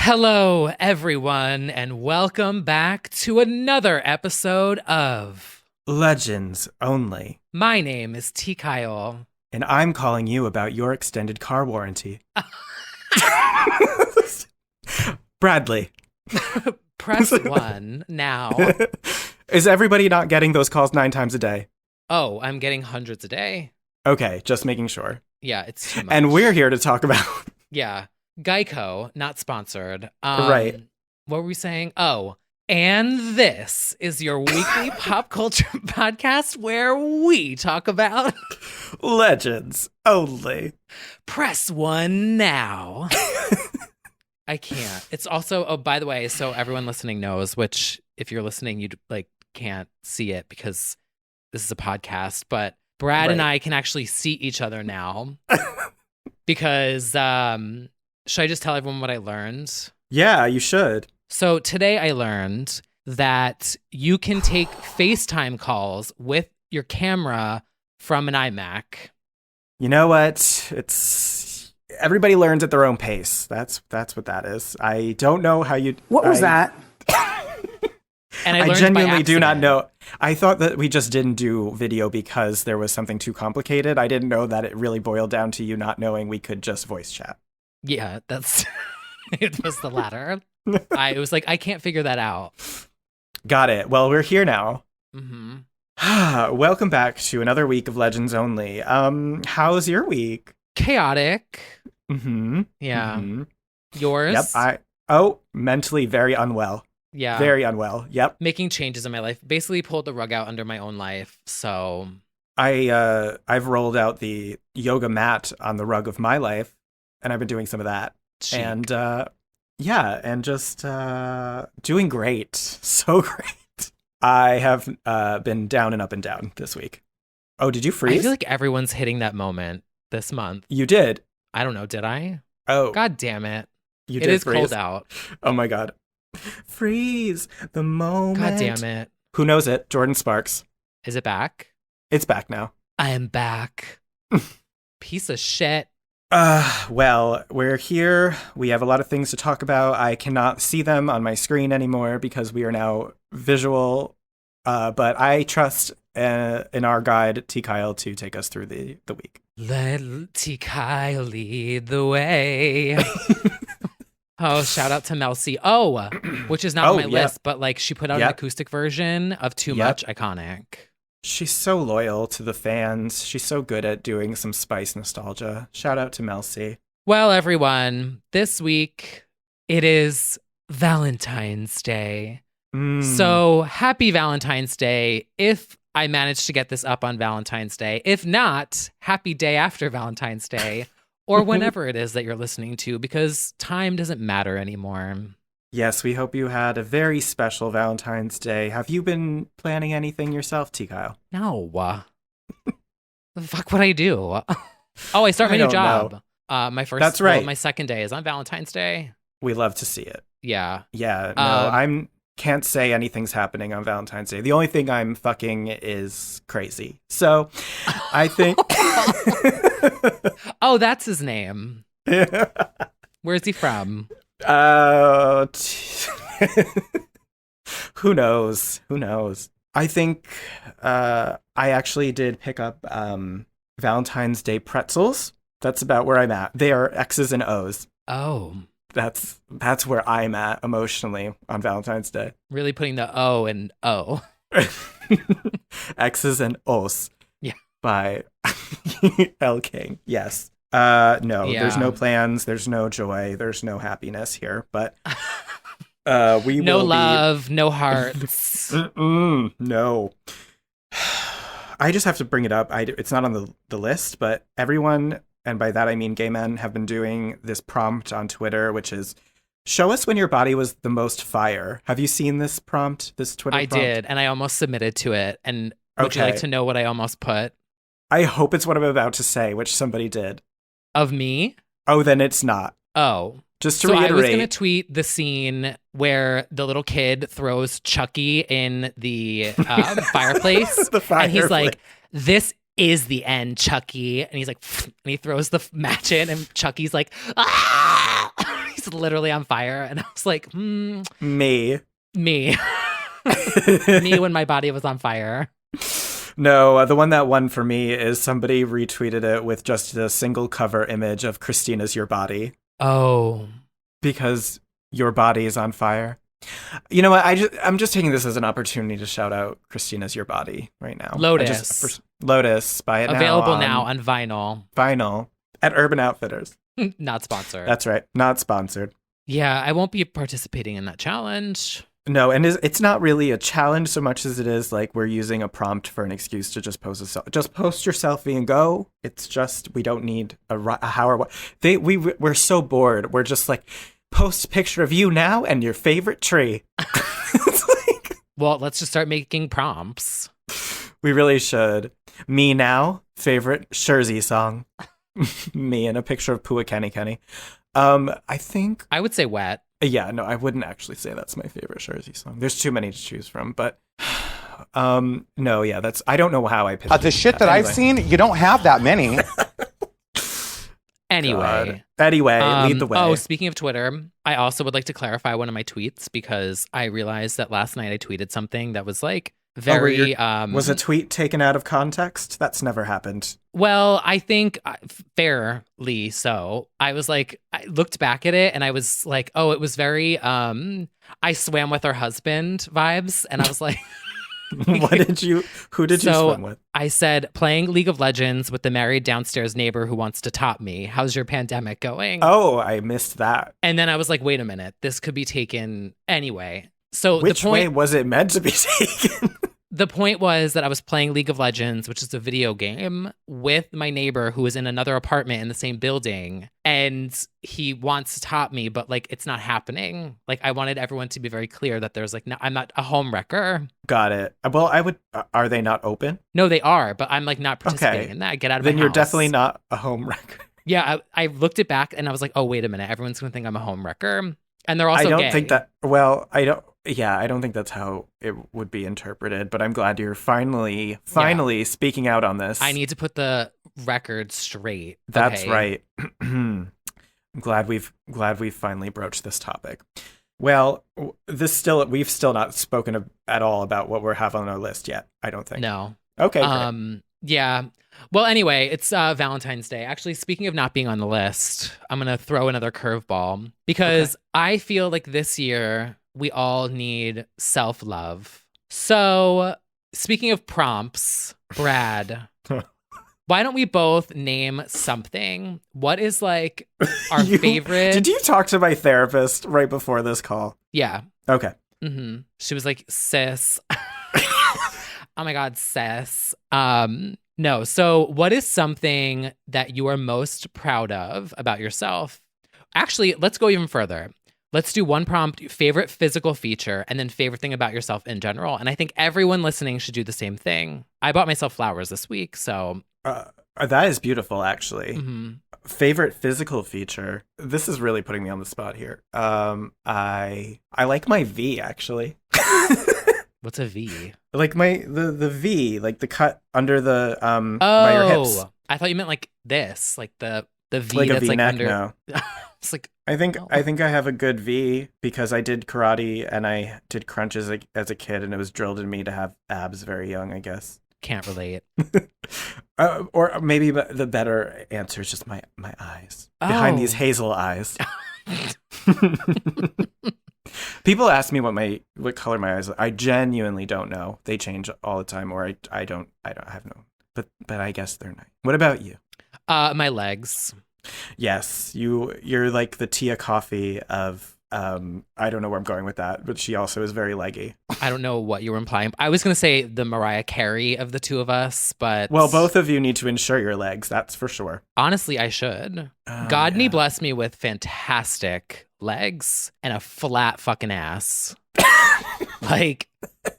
Hello, everyone, and welcome back to another episode of Legends Only. My name is T. Kyle. And I'm calling you about your extended car warranty. Bradley. Press 1 now. Is everybody not getting those calls 9 times a day? Oh, I'm getting hundreds a day. Okay, just making sure. Yeah, it's too much. And we're here to talk about... Yeah, Geico, not sponsored. Right. What were we saying? Oh, and this is your weekly pop culture podcast where we talk about... Legends Only. Press 1 now. I can't. It's also, oh, by the way, so everyone listening knows, which if you're listening, you can't see it because this is a podcast, but Brad and I can actually see each other now because, should I just tell everyone what I learned? Yeah, you should. So today I learned that you can take FaceTime calls with your camera from an iMac. You know what? Everybody learns at their own pace. That's what that is. I don't know how you... What was that? And I genuinely do not know. I thought that we just didn't do video because there was something too complicated. I didn't know that it really boiled down to you not knowing we could just voice chat. Yeah, that's... It was the latter. I was like, I can't figure that out. Got it. Well, we're here now. Mm-hmm. Welcome back to another week of Legends Only. How's your week? Chaotic. Mm-hmm. Yeah. Mm-hmm. Yours? Yep. Mentally very unwell. Yeah. Very unwell. Yep. Making changes in my life. Basically pulled the rug out under my own life. So I've rolled out the yoga mat on the rug of my life, and I've been doing some of that. Chic. And and just doing great. So great. I have been down and up and down this week. Oh, did you freeze? I feel like everyone's hitting that moment this month. You did. I don't know. Did I? Oh. God damn it. You it did is freeze. cold out. Oh my God. Freeze the moment. God damn it. Who knows it? Jordan Sparks. Is it back? It's back now. I am back. Piece of shit. Well, we're here. We have a lot of things to talk about. I cannot see them on my screen anymore because we are now visual. But I trust in our guide, T. Kyle, to take us through the week. Let T. Kyle lead the way. Oh, shout out to Mel C. Oh, which is not on my list, but she put out an acoustic version of Too Much. Iconic. She's so loyal to the fans. She's so good at doing some Spice nostalgia. Shout out to Mel C. Well, everyone, this week it is Valentine's Day. So happy Valentine's Day if I managed to get this up on Valentine's Day. If not, happy day after Valentine's Day. Or whenever it is that you're listening to, because time doesn't matter anymore. Yes, we hope you had a very special Valentine's Day. Have you been planning anything yourself, T. Kyle? No. The fuck would I do? Oh, I start my new job. My first. That's right. Well, my second day is on Valentine's Day. We love to see it. Yeah. Yeah. No, can't say anything's happening on Valentine's Day. The only thing I'm fucking is crazy. So I think... Oh, that's his name. Where's he from? Who knows? I think I actually did pick up Valentine's Day pretzels. That's about where I'm at. They are X's and O's. Oh. That's where I'm at emotionally on Valentine's Day. Really putting the O in O. X's and O's. Yeah. By L. King. Yes. There's no plans. There's no joy. There's no happiness here. But we no will love, no hearts. No. I just have to bring it up. It's not on the list, but everyone, and by that I mean gay men, have been doing this prompt on Twitter, which is, show us when your body was the most fire. Have you seen this prompt, this Twitter prompt? I did, and I almost submitted to it. And would you like to know what I almost put? I hope it's what I'm about to say, which somebody did. Of me? Oh, then it's not. Oh. Just to reiterate. I was going to tweet the scene where the little kid throws Chucky in the fireplace. And he's like, this is the end, Chucky. And he's like, and he throws the match in, and Chucky's like, ah! He's was literally on fire. And I was like, Me. Me. Me when my body was on fire. No, the one that won for me is somebody retweeted it with just a single cover image of Christina's Your Body. Oh. Because your body is on fire. You know what? I'm just taking this as an opportunity to shout out Christina's Your Body right now. Lotus. Lotus, buy it Available now on vinyl. Vinyl at Urban Outfitters. Not sponsored. That's right. Not sponsored. Yeah, I won't be participating in that challenge. No, and it's not really a challenge so much as it is like we're using a prompt for an excuse to just post just post your selfie and go. It's just we don't need a how or what. We're so bored. We're just like post a picture of you now and your favorite tree. It's like, well, let's just start making prompts. We really should. Me now, favorite Jersey song. Me and a picture of Pua Kenny Kenny. I think I would say Wet. Yeah, no, I wouldn't actually say that's my favorite Jersey song. There's too many to choose from, but no, yeah, that's I don't know how I picked the shit that I've seen, you don't have that many. Anyway, lead the way. Oh, speaking of Twitter, I also would like to clarify one of my tweets because I realized that last night I tweeted something that was like very was a tweet taken out of context? That's never happened. Well, I think fairly so. I was like, I looked back at it and I was like, oh, it was very I swam with her husband vibes, and I was like who did you swim with? I said, playing League of Legends with the married downstairs neighbor who wants to top me. How's your pandemic going? Oh, I missed that. And then I was like, wait a minute, this could be taken anyway. So which way was it meant to be taken? The point was that I was playing League of Legends, which is a video game, with my neighbor who is in another apartment in the same building, and he wants to top me, but like it's not happening. Like I wanted everyone to be very clear that there's like, no, I'm not a home wrecker. Got it. Well, I would. Are they not open? No, they are, but I'm like not participating in that. Get out of then my you're house. Definitely not a home wrecker. Yeah, I looked it back and I was like, oh, wait a minute, everyone's gonna think I'm a home wrecker, and they're also. I don't gay. think that. Well, I don't. Yeah, I don't think that's how it would be interpreted, but I'm glad you're finally speaking out on this. I need to put the record straight. That's right. I'm glad we've finally broached this topic. Well, we've still not spoken at all about what we have on our list yet, I don't think. No. Okay, great. Yeah. Well, anyway, it's Valentine's Day. Actually, speaking of not being on the list, I'm going to throw another curveball because I feel like this year we all need self-love. So, speaking of prompts, Brad, why don't we both name something? What is like our favorite? Did you talk to my therapist right before this call? Yeah. Okay. Mm-hmm. She was like, sis. Oh my God, sis. No. So what is something that you are most proud of about yourself? Actually, let's go even further. Let's do one prompt, favorite physical feature, and then favorite thing about yourself in general. And I think everyone listening should do the same thing. I bought myself flowers this week, so. That is beautiful, actually. Mm-hmm. Favorite physical feature. This is really putting me on the spot here. I like my V, actually. What's a V? Like the V, like the cut under the by your hips. I thought you meant like this, like the V like that's a V-neck, like under. no. It's like I think I have a good V because I did karate and I did crunches as a kid, and it was drilled in me to have abs very young, I guess. Can't relate. Or maybe the better answer is just my eyes. Behind these hazel eyes. People ask me what color my eyes are. I genuinely don't know. They change all the time, or I don't have no. But I guess they're nice. What about you? My legs. Yes, you're like the Tia Coffee of I don't know where I'm going with that, but she also is very leggy. I don't know what you were implying. I was gonna say the Mariah Carey of the two of us, but well, both of you need to insure your legs. That's for sure. Honestly, I should. Gottmik blessed me with fantastic legs and a flat fucking ass. Like,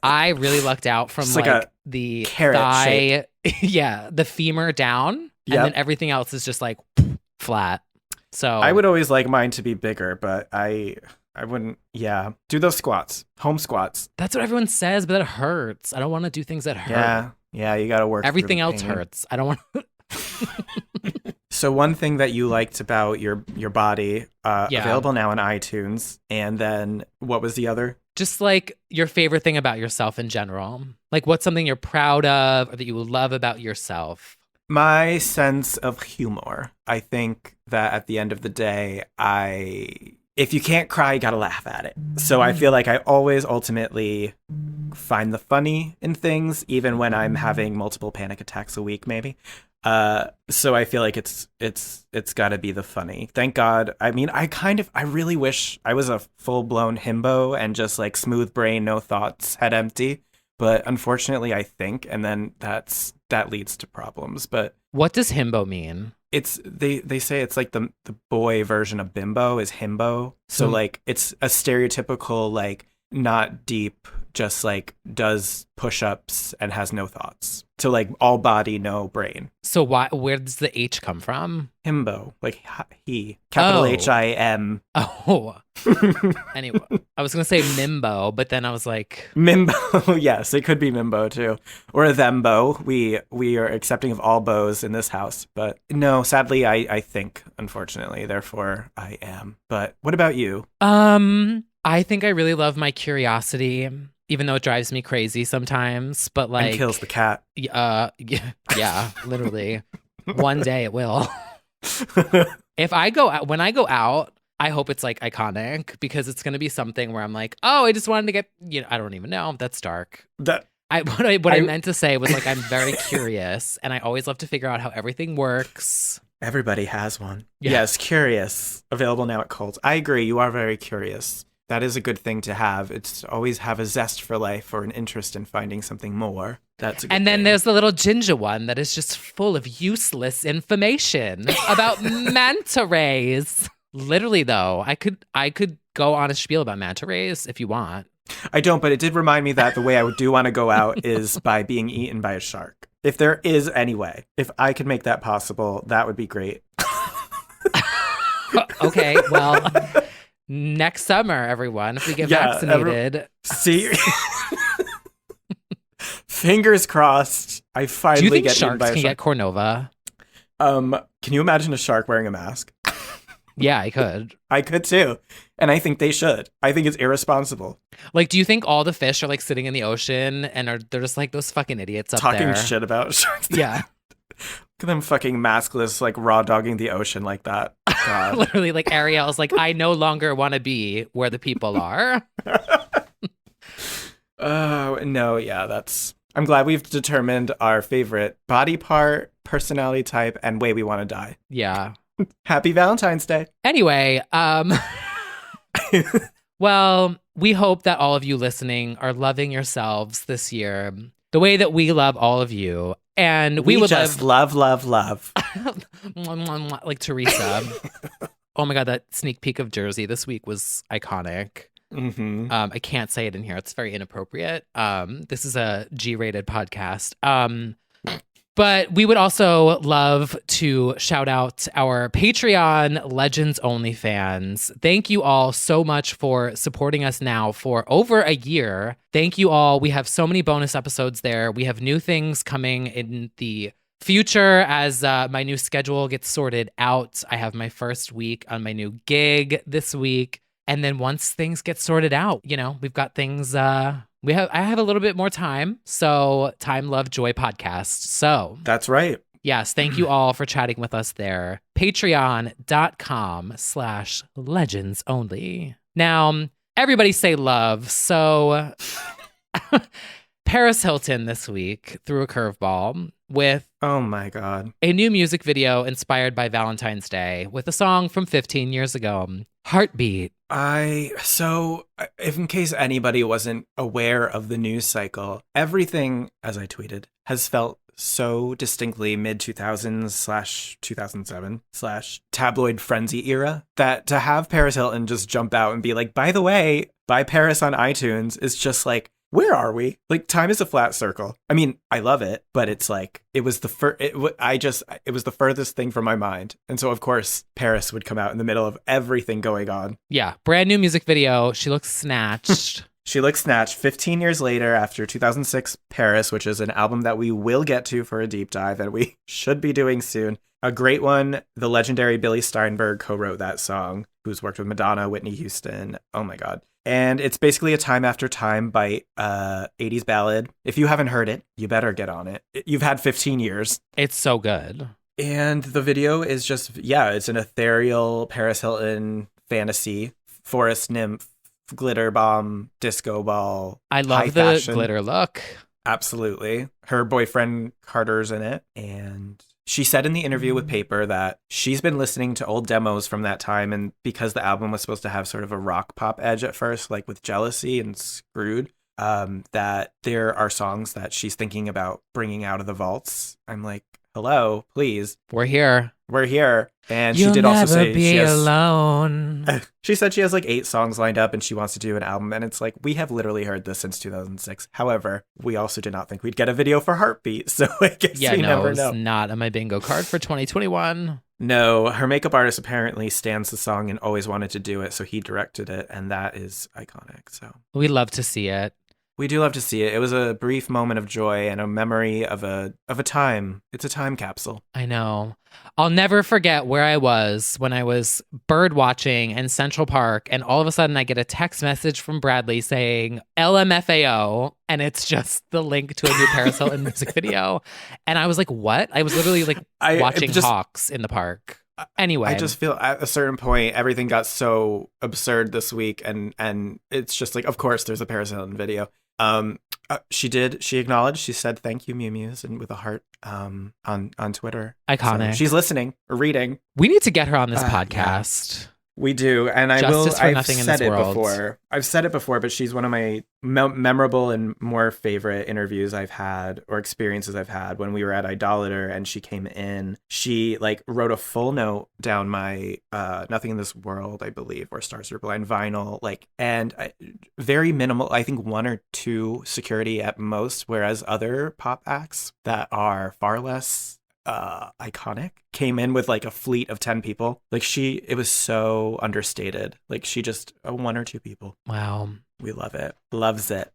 I really lucked out from like the thigh, yeah, the femur down, and then everything else is just like flat. So I would always like mine to be bigger, but I wouldn't. Yeah, do those squats, home squats. That's what everyone says, but that hurts. I don't want to do things that hurt. Yeah, you got to work. Everything else hurts. I don't want. So one thing that you liked about your body, available now on iTunes, and then what was the other? Just like your favorite thing about yourself in general. Like what's something you're proud of or that you love about yourself? My sense of humor. I think that at the end of the day, if you can't cry, you gotta laugh at it. So I feel like I always ultimately find the funny in things, even when I'm having multiple panic attacks a week, maybe. So I feel like it's gotta be the funny. Thank God. I mean, I really wish I was a full-blown himbo and just like smooth brain, no thoughts, head empty. But unfortunately, I think, and then that leads to problems. But what does himbo mean? It's they say it's like the boy version of bimbo is himbo. So like it's a stereotypical like not deep, just like does push-ups and has no thoughts. So like all body, no brain. So where does the H come from? Himbo, like he, capital HIM. Oh. Anyway, I was going to say mimbo, but then I was like... Mimbo, yes, it could be mimbo too. Or a thembo. We are accepting of all bows in this house. But no, sadly, I think, unfortunately, therefore I am. But what about you? I think I really love my curiosity, even though it drives me crazy sometimes. But like... And kills the cat. Yeah, literally. One day it will. When I go out, I hope it's like iconic because it's going to be something where I'm like, oh, I just wanted to get, I don't even know. That's dark. What I meant to say was like, I'm very curious and I always love to figure out how everything works. Everybody has one. Yeah. Yes, curious. Available now at Kohl's. I agree. You are very curious. That is a good thing to have. It's to always have a zest for life or an interest in finding something more. That's a good And then thing. there's the little ginger one that is just full of useless information about manta rays. Literally, though, I could go on a spiel about manta rays if you want. I don't, but it did remind me that the way I do want to go out is by being eaten by a shark. If there is any way, if I could make that possible, that would be great. Okay, well, next summer, everyone, if we get vaccinated. See? Fingers crossed. I finally Do you think get eaten sharks by a can shark. get cornova? Can you imagine a shark wearing a mask? Yeah, I could. I could too. And I think they should. I think it's irresponsible. Like, do you think all the fish are like sitting in the ocean and they're just like those fucking idiots up Talking there? shit about sharks. Yeah. Look at them fucking maskless, like raw dogging the ocean like that. God. Literally, like Ariel's like, I no longer want to be where the people are. Oh, no, yeah, I'm glad we've determined our favorite body part, personality type, and way we want to die. Yeah. Happy Valentine's Day. Anyway, well, we hope that all of you listening are loving yourselves this year the way that we love all of you. And we would just love. like Teresa. Oh my God, that sneak peek of Jersey this week was iconic. Mm-hmm. I can't say it in here. It's very inappropriate. This is a G-rated podcast. But we would also love to shout out our Patreon Legends Only fans. Thank you all so much for supporting us now for over a year. Thank you all. We have so many bonus episodes there. We have new things coming in the future as my new schedule gets sorted out. I have my first week on my new gig this week. And then once things get sorted out, we've got things... I have a little bit more time. So Time, Love, Joy podcast. So that's right. Yes. Thank you all for chatting with us there. Patreon.com/legends only. Now, everybody say love. So Paris Hilton this week threw a curveball with oh my God, a new music video inspired by Valentine's Day with a song from 15 years ago, Heartbeat. So if in case anybody wasn't aware of the news cycle, everything, as I tweeted, has felt so distinctly mid-2000s/2007/tabloid frenzy era that to have Paris Hilton just jump out and be like, by the way, buy Paris on iTunes is just like, where are we? Like, time is a flat circle. I mean, I love it, but it's like, it was the furthest thing from my mind. And so, of course, Paris would come out in the middle of everything going on. Yeah. Brand new music video. She looks snatched. She looks snatched 15 years later after 2006 Paris, which is an album that we will get to for a deep dive and we should be doing soon. A great one. The legendary Billy Steinberg co-wrote that song, who's worked with Madonna, Whitney Houston. Oh my God. And it's basically a Time After Time by 80s ballad. If you haven't heard it, you better get on it. You've had 15 years. It's so good. And the video is just, it's an ethereal Paris Hilton fantasy, forest nymph, glitter bomb, disco ball. I love the fashion. Glitter look. Absolutely. Her boyfriend Carter's in it. And she said in the interview with Paper that she's been listening to old demos from that time. And because the album was supposed to have sort of a rock pop edge at first, like with Jealousy and Screwed, that there are songs that she's thinking about bringing out of the vaults. I'm like, hello, please. We're here. And You'll she did also say be alone. She said she has like 8 songs lined up and she wants to do an album. And it's like, we have literally heard this since 2006. However, we also did not think we'd get a video for Heartbeat. So I guess we never know. It's not on my bingo card for 2021. No, her makeup artist apparently stands the song and always wanted to do it. So he directed it. And that is iconic. So we love to see it. We do love to see it. It was a brief moment of joy and a memory of a time. It's a time capsule. I know. I'll never forget where I was when I was bird watching in Central Park, and all of a sudden I get a text message from Bradley saying LMFAO, and it's just the link to a new Paris Hilton music video. And I was like, what? I was literally like watching hawks in the park. Anyway, I just feel at a certain point everything got so absurd this week, and it's just like, of course there's a Paris Hilton video. She acknowledged, she said thank you, Mew Mews, and with a heart on Twitter. Iconic. So she's listening or reading. We need to get her on this podcast. Yeah. We do, and I've said it before, but she's one of my memorable and more favorite interviews I've had or experiences I've had. When we were at Idolater and she came in, she like wrote a full note down my Nothing in This World, I believe, or Stars Are Blind vinyl, very minimal. I think 1 or 2 security at most, whereas other pop acts that are far less iconic came in with like a fleet of 10 people. Like it was so understated. Like she just 1 or 2 people. Wow. We love it. Loves it.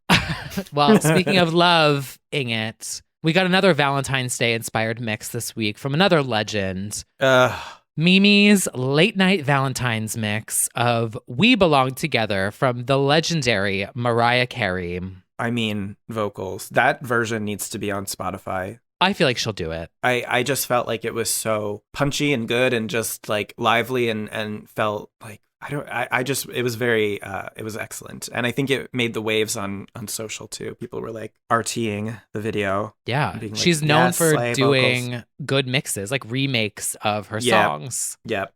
Well, speaking of loving it, we got another Valentine's Day inspired mix this week from another legend. Mimi's late night Valentine's mix of We Belong Together from the legendary Mariah Carey. I mean, vocals. That version needs to be on Spotify. I feel like she'll do it. I just felt like it was so punchy and good and just like lively and felt like it was very it was excellent. And I think it made the waves on social too. People were like RTing the video. Yeah. Like, she's known for doing good mixes, like remakes of her songs. Yeah.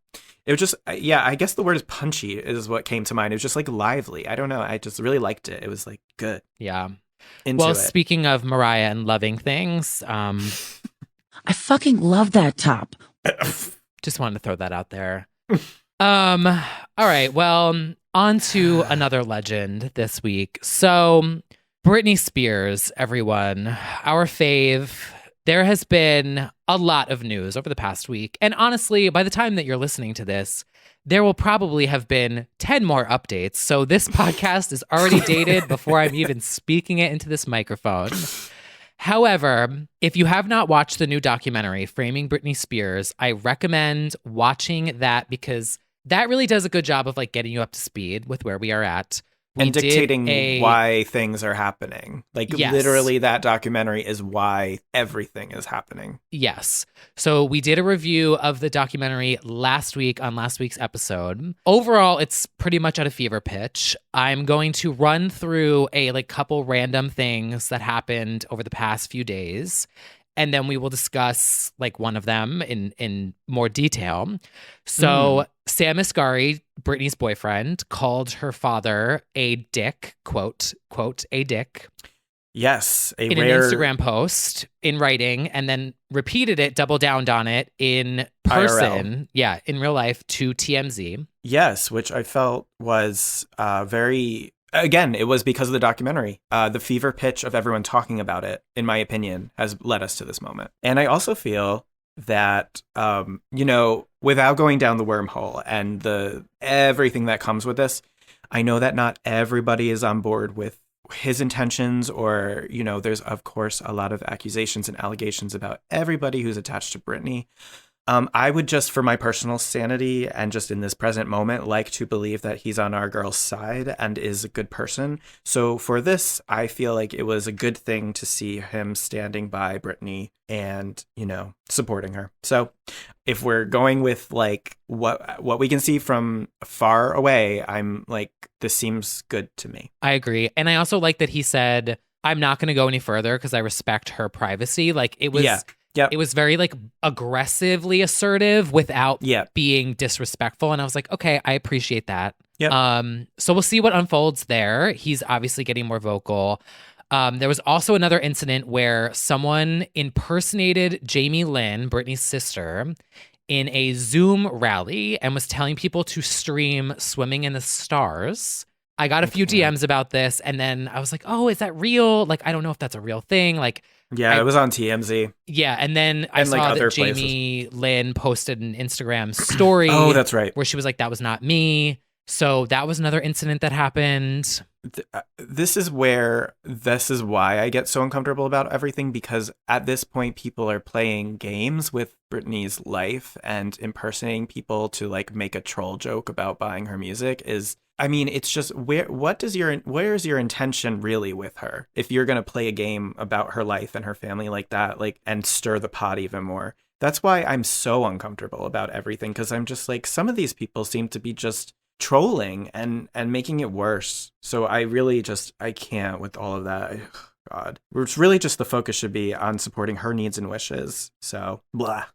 It was just, I guess the word is punchy is what came to mind. It was just like lively. I don't know. I just really liked it. It was like good. Yeah. Speaking of Mariah and loving things, I fucking love that top. Just wanted to throw that out there. All right, well, on to another legend this week. So, Britney Spears, everyone, our fave. There has been a lot of news over the past week, and honestly, by the time that you're listening to this, there will probably have been 10 more updates. So this podcast is already dated before I'm even speaking it into this microphone. However, if you have not watched the new documentary, Framing Britney Spears, I recommend watching that because that really does a good job of like getting you up to speed with where we are at. And dictating why things are happening. Like literally that documentary is why everything is happening. Yes. So we did a review of the documentary last week on last week's episode. Overall, it's pretty much at a fever pitch. I'm going to run through a couple random things that happened over the past few days. And then we will discuss one of them in more detail. So Sam Asghari, Britney's boyfriend, called her father a dick, quote, a dick. Yes. In an Instagram post in writing, and then repeated it, double downed on it in person. IRL. Yeah, in real life to TMZ. Yes, which I felt was very... Again, it was because of the documentary. The fever pitch of everyone talking about it, in my opinion, has led us to this moment. And I also feel that, without going down the wormhole and everything that comes with this, I know that not everybody is on board with his intentions or, there's, of course, a lot of accusations and allegations about everybody who's attached to Britney. I would just, for my personal sanity and just in this present moment, like to believe that he's on our girl's side and is a good person. So for this, I feel like it was a good thing to see him standing by Britney and, supporting her. So if we're going with like what we can see from far away, I'm like, this seems good to me. I agree. And I also like that he said, I'm not going to go any further because I respect her privacy. Like it was... Yeah. Yep. It was very like aggressively assertive without Yep. being disrespectful. And I was like, okay, I appreciate that. Yep. So we'll see what unfolds there. He's obviously getting more vocal. There was also another incident where someone impersonated Jamie Lynn, Britney's sister, in a Zoom rally and was telling people to stream Swimming in the Stars. I got a few DMs about this, and then I was like, oh, is that real? Like, I don't know if that's a real thing. Like, yeah, it was on TMZ. Yeah, and then I saw that Jamie Lynn posted an Instagram story. Oh, that's right. Where she was like, that was not me. So that was another incident that happened. This is why I get so uncomfortable about everything, because at this point, people are playing games with Britney's life and impersonating people to like make a troll joke about buying her music it's just where's your intention really with her? If you're going to play a game about her life and her family like that, like, and stir the pot even more. That's why I'm so uncomfortable about everything. 'Cause I'm just like, some of these people seem to be just trolling and making it worse. So I can't with all of that. God, it's really just the focus should be on supporting her needs and wishes. So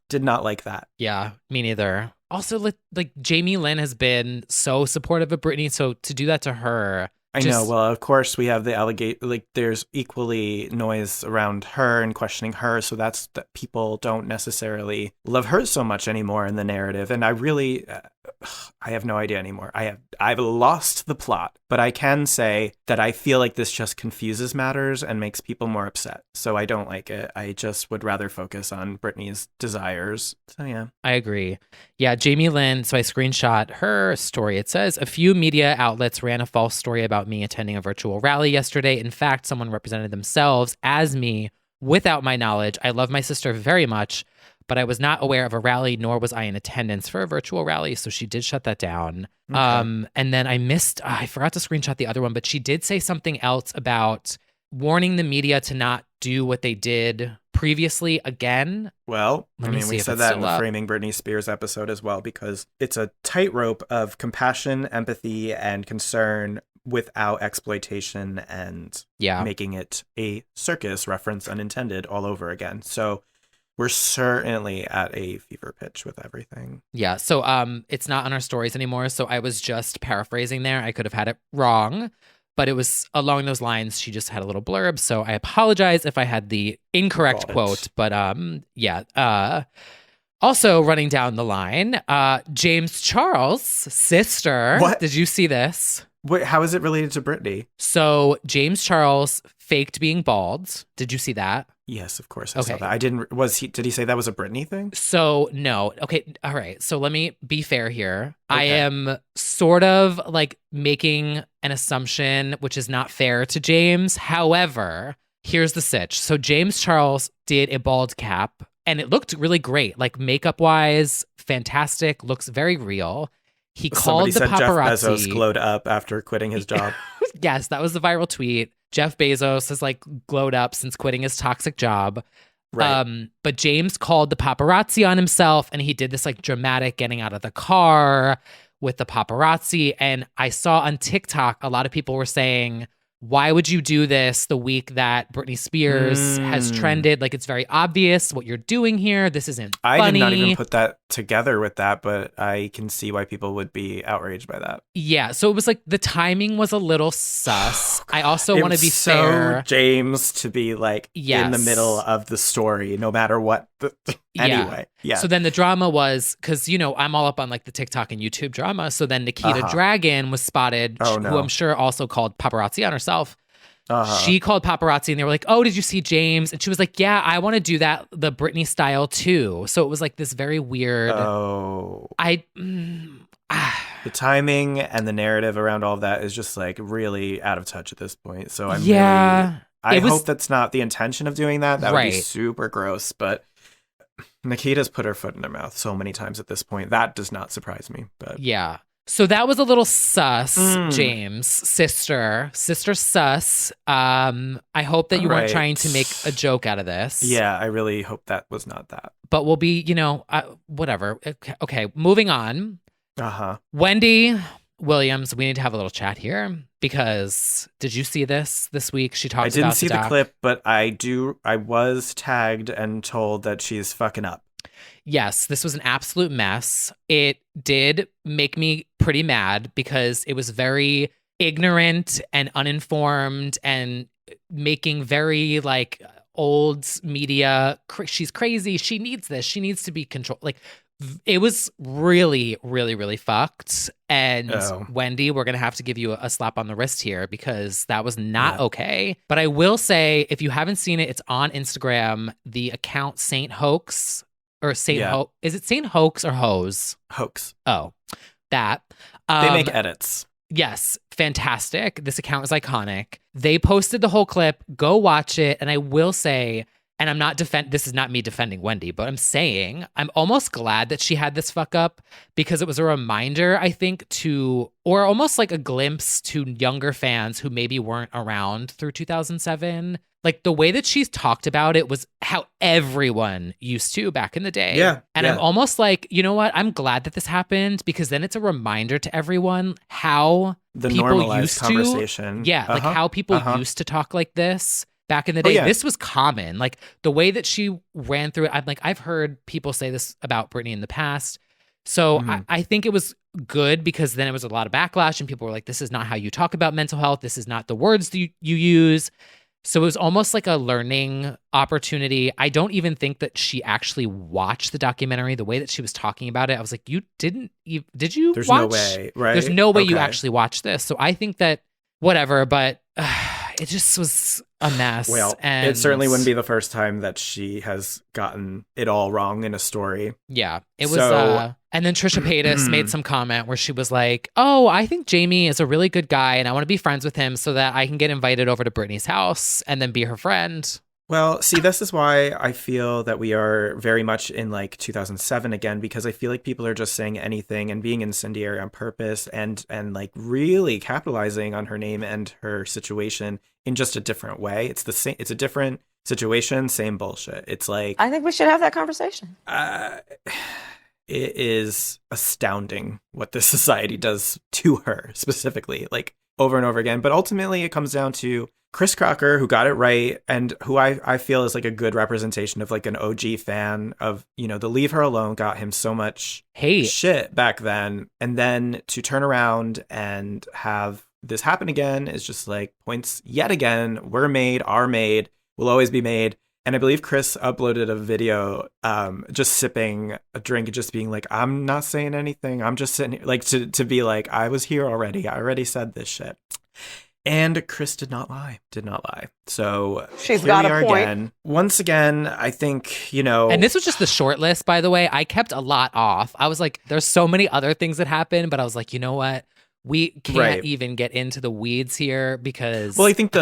did not like that. Yeah, me neither. Also, like Jamie Lynn has been so supportive of Britney, so to do that to her, I know. Well, of course, we have the like there's equally noise around her and questioning her. So that's that people don't necessarily love her so much anymore in the narrative. And I really, I have no idea anymore. I've lost the plot, but I can say that I feel like this just confuses matters and makes people more upset. So I don't like it. I just would rather focus on Britney's desires. So yeah. I agree. Yeah, Jamie Lynn. So I screenshot her story. It says, a few media outlets ran a false story about me attending a virtual rally yesterday. In fact, someone represented themselves as me without my knowledge. I love my sister very much, but I was not aware of a rally, nor was I in attendance for a virtual rally. So she did shut that down. Okay. And then I forgot to screenshot the other one, but she did say something else about warning the media to not do what they did previously again. Well, we said that in the Framing Britney Spears episode as well, because it's a tightrope of compassion, empathy, and concern without exploitation and making it a circus, reference unintended, all over again. So we're certainly at a fever pitch with everything. Yeah. So it's not on our stories anymore. So I was just paraphrasing there. I could have had it wrong, but it was along those lines. She just had a little blurb. So I apologize if I had the incorrect quote. But also running down the line, James Charles' sister. What? Did you see this? Wait, how is it related to Britney? So James Charles faked being bald. Did you see that? Yes, of course I saw that. Did he say that was a Britney thing? So no. Okay. All right. So let me be fair here. Okay. I am sort of like making an assumption, which is not fair to James. However, here's the sitch. So James Charles did a bald cap and it looked really great. Like makeup wise, fantastic, looks very real. He called the paparazzi. Jeff Bezos glowed up after quitting his job. Yes, that was the viral tweet. Jeff Bezos has like glowed up since quitting his toxic job. Right. But James called the paparazzi on himself and he did this like dramatic getting out of the car with the paparazzi. And I saw on TikTok, a lot of people were saying, why would you do this the week that Britney Spears has trended? Like, it's very obvious what you're doing here. This isn't funny. I did not even put that together with that, but I can see why people would be outraged by that. Yeah, so it was like the timing was a little sus. I also want to be fair. So James to be like in the middle of the story, no matter what. Anyway, yeah. So then the drama was, because, I'm all up on like the TikTok and YouTube drama. So then Nikita Dragon was spotted, who I'm sure also called paparazzi on herself. She called paparazzi and they were like, oh, did you see James? And she was like, yeah, I want to do that, the Britney style too. So it was like this very weird. The timing and the narrative around all of that is just like really out of touch at this point. So I hope that's not the intention of doing that. That would be super gross, but Nikita's put her foot in her mouth so many times at this point. That does not surprise me. But Yeah. So that was a little sus, James. Sister sus. I hope that you weren't trying to make a joke out of this. Yeah, I really hope that was not that. But we'll be, whatever. Okay, moving on. Uh-huh. Wendy Williams, we need to have a little chat here because did you see this week? She talked about I didn't see the clip, but I was tagged and told that she's fucking up. Yes, this was an absolute mess. It did make me pretty mad because it was very ignorant and uninformed and making very like old media. She's crazy. She needs this. She needs to be controlled. Like it was really, really, really fucked. And Wendy, we're going to have to give you a slap on the wrist here because that was not okay. But I will say, if you haven't seen it, it's on Instagram. The account Saint Hoax. Or Saint Hoax. Is it Saint Hoax or Hose? Hoax. Oh, that. They make edits. Yes. Fantastic. This account is iconic. They posted the whole clip. Go watch it. And I will say, and I'm not this is not me defending Wendy, but I'm saying I'm almost glad that she had this fuck up because it was a reminder, I think, or almost like a glimpse to younger fans who maybe weren't around through 2007. Like the way that she's talked about it was how everyone used to back in the day. Yeah. And I'm almost like, you know what? I'm glad that this happened because then it's a reminder to everyone how the people normalized used conversation. To. Yeah. Like how people used to talk like this back in the day. This was common. Like the way that she ran through it. I've heard people say this about Britney in the past. So I think it was good because then it was a lot of backlash and people were like, this is not how you talk about mental health. This is not the words that you use. So it was almost like a learning opportunity. I don't even think that she actually watched the documentary. The way that she was talking about it, I was like, did you There's watch? no way, right? There's no way you actually watched this. So I think that whatever, but it just was a mess. Well, and it certainly wouldn't be the first time that she has gotten it all wrong in a story. Yeah, it was. And then Trisha Paytas made some comment where she was like, oh, I think Jamie is a really good guy and I want to be friends with him so that I can get invited over to Britney's house and then be her friend. Well, see, this is why I feel that we are very much in like 2007 again, because I feel like people are just saying anything and being incendiary on purpose and like really capitalizing on her name and her situation in just a different way. It's the same. It's a different situation, same bullshit. It's like, I think we should have that conversation. It is astounding what this society does to her specifically, like over and over again. But ultimately, it comes down to Chris Crocker, who got it right and who I feel is like a good representation of like an OG fan of, the Leave Her Alone got him so much shit back then. And then to turn around and have this happen again is just like points yet again. We're made, are made, will always be made. And I believe Chris uploaded a video just sipping a drink and just being like, I'm not saying anything. I'm just sitting here. Like to be like, I was here already. I already said this shit. And Chris did not lie. So she's here got we a are point. again. Once again, I think, And this was just the short list, by the way. I kept a lot off. I was like, there's so many other things that happened, but I was like, you know what? We can't even get into the weeds here because... Well, I think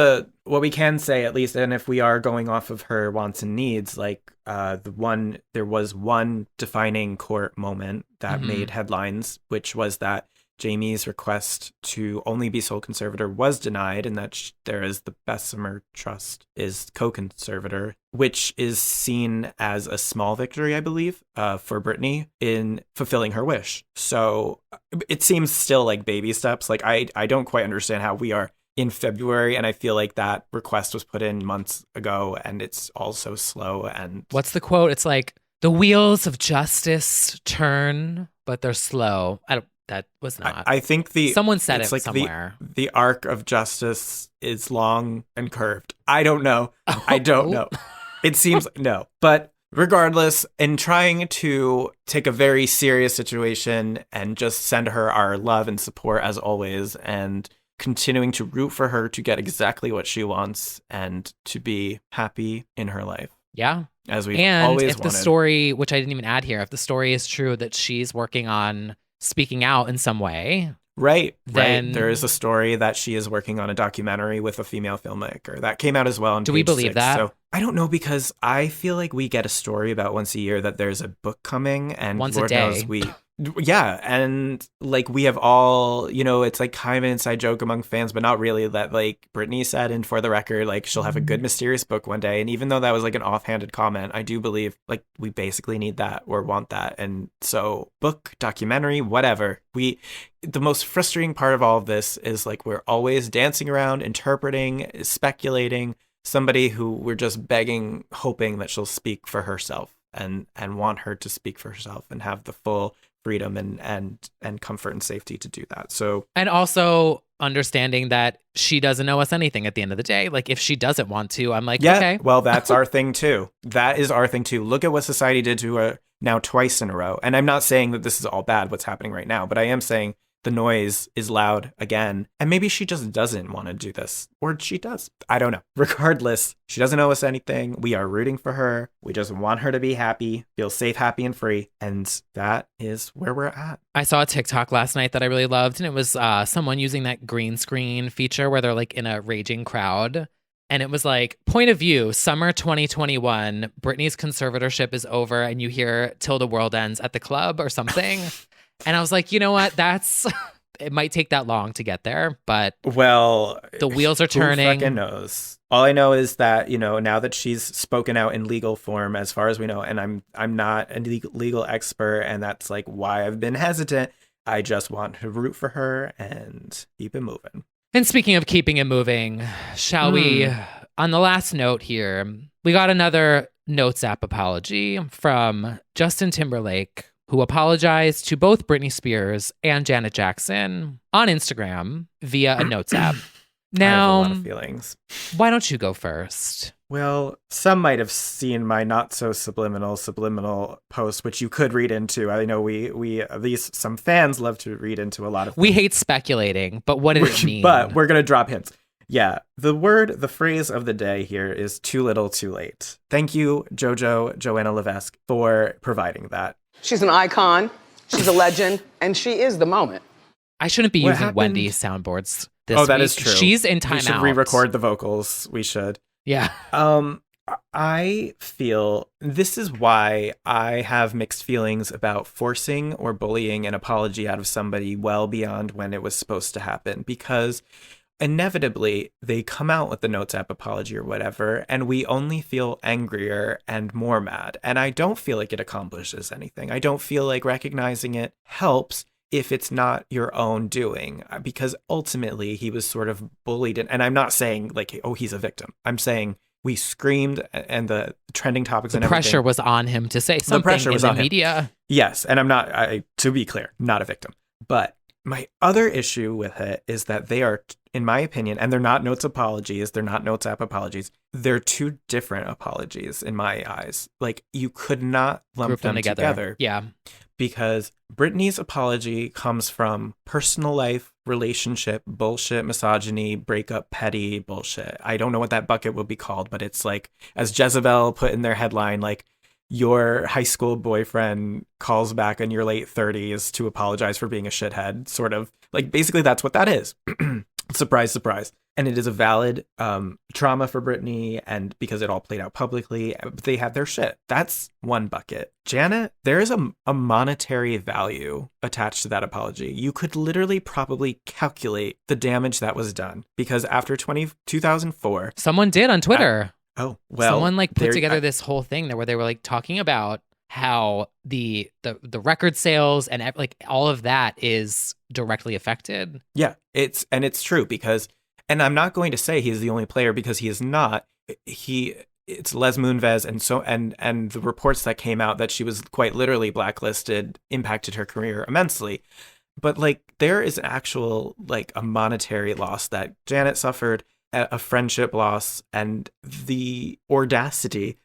what we can say, at least, and if we are going off of her wants and needs, like there was one defining court moment that made headlines, which was that Jamie's request to only be sole conservator was denied, and that there is the Bessemer Trust is co-conservator, which is seen as a small victory, I believe, for Britney in fulfilling her wish. So it seems still like baby steps. Like I don't quite understand how we are in February, and I feel like that request was put in months ago, and it's all so slow. And what's the quote? It's like the wheels of justice turn, but they're slow. That was not. I think someone said it's it like somewhere. The arc of justice is long and curved. I don't know. I don't know. It seems no. But regardless, in trying to take a very serious situation and just send her our love and support as always, and continuing to root for her to get exactly what she wants and to be happy in her life. Yeah. As we and always if wanted. The story, which I didn't even add here, if the story is true that she's working on speaking out in some way. Right. Then there is a story that she is working on a documentary with a female filmmaker that came out as well. Do we believe that? So I don't know, because I feel like we get a story about once a year that there's a book coming, and Once Lord a day. knows yeah, and like we have all, it's like kind of an inside joke among fans, but not really, that like Britney said, and for the record, like she'll have a good mysterious book one day. And even though that was like an offhanded comment, I do believe like we basically need that or want that. And so book, documentary, whatever. The most frustrating part of all of this is like we're always dancing around, interpreting, speculating somebody who we're just begging, hoping that she'll speak for herself and want her to speak for herself and have the full freedom and comfort and safety to do that. So, and also understanding that she doesn't owe us anything at the end of the day. Like if she doesn't want to, I'm like, yeah, okay. Well, that's our thing too. That is our thing too. Look at what society did to her now twice in a row. And I'm not saying that this is all bad, what's happening right now, but I am saying the noise is loud again. And maybe she just doesn't want to do this. Or she does. I don't know. Regardless, she doesn't owe us anything. We are rooting for her. We just want her to be happy, feel safe, happy, and free. And that is where we're at. I saw a TikTok last night that I really loved. And it was someone using that green screen feature where they're like in a raging crowd. And it was like, point of view, summer 2021, Britney's conservatorship is over. And you hear Till the World Ends at the club or something. And I was like, you know what? It might take that long to get there, but well, the wheels are turning. Who fucking knows? All I know is that, now that she's spoken out in legal form, as far as we know, and I'm not a legal expert, and that's like why I've been hesitant. I just want to root for her and keep it moving. And speaking of keeping it moving, shall we, on the last note here, we got another Notes app apology from Justin Timberlake, who apologized to both Britney Spears and Janet Jackson on Instagram via a Notes app. Now, I have a lot of feelings. Why don't you go first? Well, some might have seen my not so subliminal post, which you could read into. I know we at least some fans love to read into a lot of things. We hate speculating, but what did it mean? But we're going to drop hints. Yeah, the phrase of the day here is too little, too late. Thank you, Joanna Levesque, for providing that. She's an icon, she's a legend, and she is the moment. I shouldn't be using Wendy's soundboards this week. Oh, that is true. She's in timeout. We should re-record the vocals. We should. Yeah. I feel this is why I have mixed feelings about forcing or bullying an apology out of somebody well beyond when it was supposed to happen, because inevitably they come out with the Notes app apology or whatever, and we only feel angrier and more mad. And I don't feel like it accomplishes anything. I don't feel like recognizing it helps if it's not your own doing, because ultimately he was sort of bullied. And I'm not saying like, oh, he's a victim. I'm saying we screamed, and the trending topics and everything. The pressure was on him to say something in the media. Yes. And I'm not, to be clear, not a victim. But my other issue with it is that they are, in my opinion, and they're not Notes apologies, they're not Notes app apologies. They're two different apologies in my eyes. Like, you could not lump them together. Yeah. Because Britney's apology comes from personal life, relationship, bullshit, misogyny, breakup, petty bullshit. I don't know what that bucket would be called, but it's like, as Jezebel put in their headline, like, your high school boyfriend calls back in your late 30s to apologize for being a shithead, sort of. Like, basically, that's what that is. Surprise, surprise. And it is a valid trauma for Britney, and because it all played out publicly, they had their shit. That's one bucket. Janet, there is a monetary value attached to that apology. You could literally probably calculate the damage that was done, because after 2004... Someone did on Twitter. Oh, well, someone like put together this whole thing there where they were like talking about how the record sales and like all of that is directly affected. Yeah, it's true, because, and I'm not going to say he's the only player, because he is not. It's Les Moonves, and the reports that came out that she was quite literally blacklisted impacted her career immensely. But like, there is actual like a monetary loss that Janet suffered, a friendship loss, and the audacity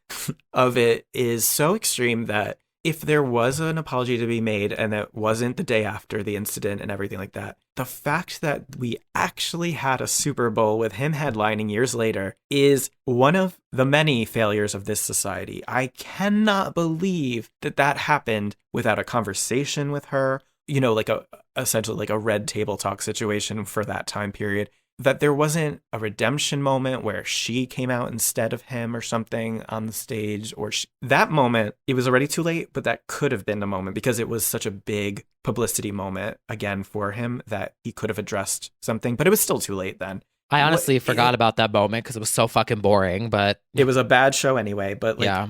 of it is so extreme that if there was an apology to be made and it wasn't the day after the incident and everything like that, the fact that we actually had a Super Bowl with him headlining years later is one of the many failures of this society. I cannot believe that happened without a conversation with her, like essentially like a red table talk situation for that time period. that there wasn't a redemption moment where she came out instead of him or something on the stage, or that moment, it was already too late, but that could have been a moment because it was such a big publicity moment again for him that he could have addressed something, but it was still too late then. I honestly forgot about that moment because it was so fucking boring, but it was a bad show anyway, but like, yeah.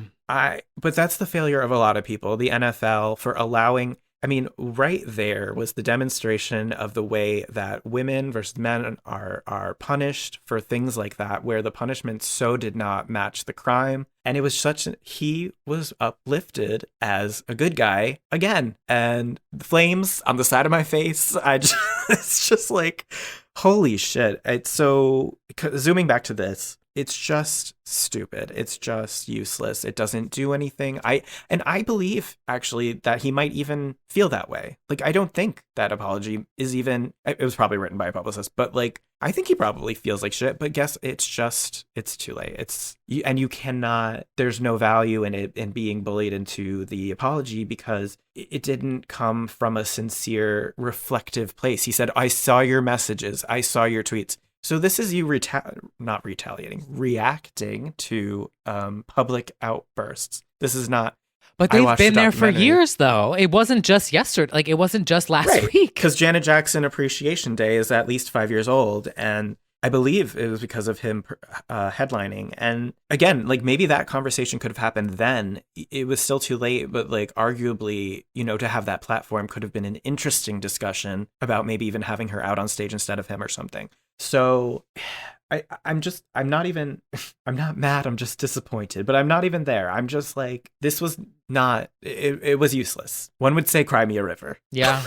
But that's the failure of a lot of people, the NFL, for allowing, I mean, right there was the demonstration of the way that women versus men are punished for things like that, where the punishment so did not match the crime. And it was he was uplifted as a good guy again. And the flames on the side of my face, it's just like, holy shit. It's so, zooming back to this, it's just stupid. It's just useless. It doesn't do anything. I believe actually that he might even feel that way. Like, I don't think that apology is even, it was probably written by a publicist, but like, I think he probably feels like shit, but guess it's too late. You cannot, there's no value in it, in being bullied into the apology because it didn't come from a sincere, reflective place. He said, I saw your messages. I saw your tweets. So this is you reacting to public outbursts. This is not. But they've been there for years, though. It wasn't just yesterday. Like, it wasn't just last week. Because Janet Jackson Appreciation Day is at least 5 years old. And I believe it was because of him headlining. And again, like, maybe that conversation could have happened then. It was still too late. But like, arguably, to have that platform could have been an interesting discussion about maybe even having her out on stage instead of him or something. So I'm not mad. I'm just disappointed, but I'm not even there. I'm just like, this was not, it was useless. One would say, cry me a river. Yeah.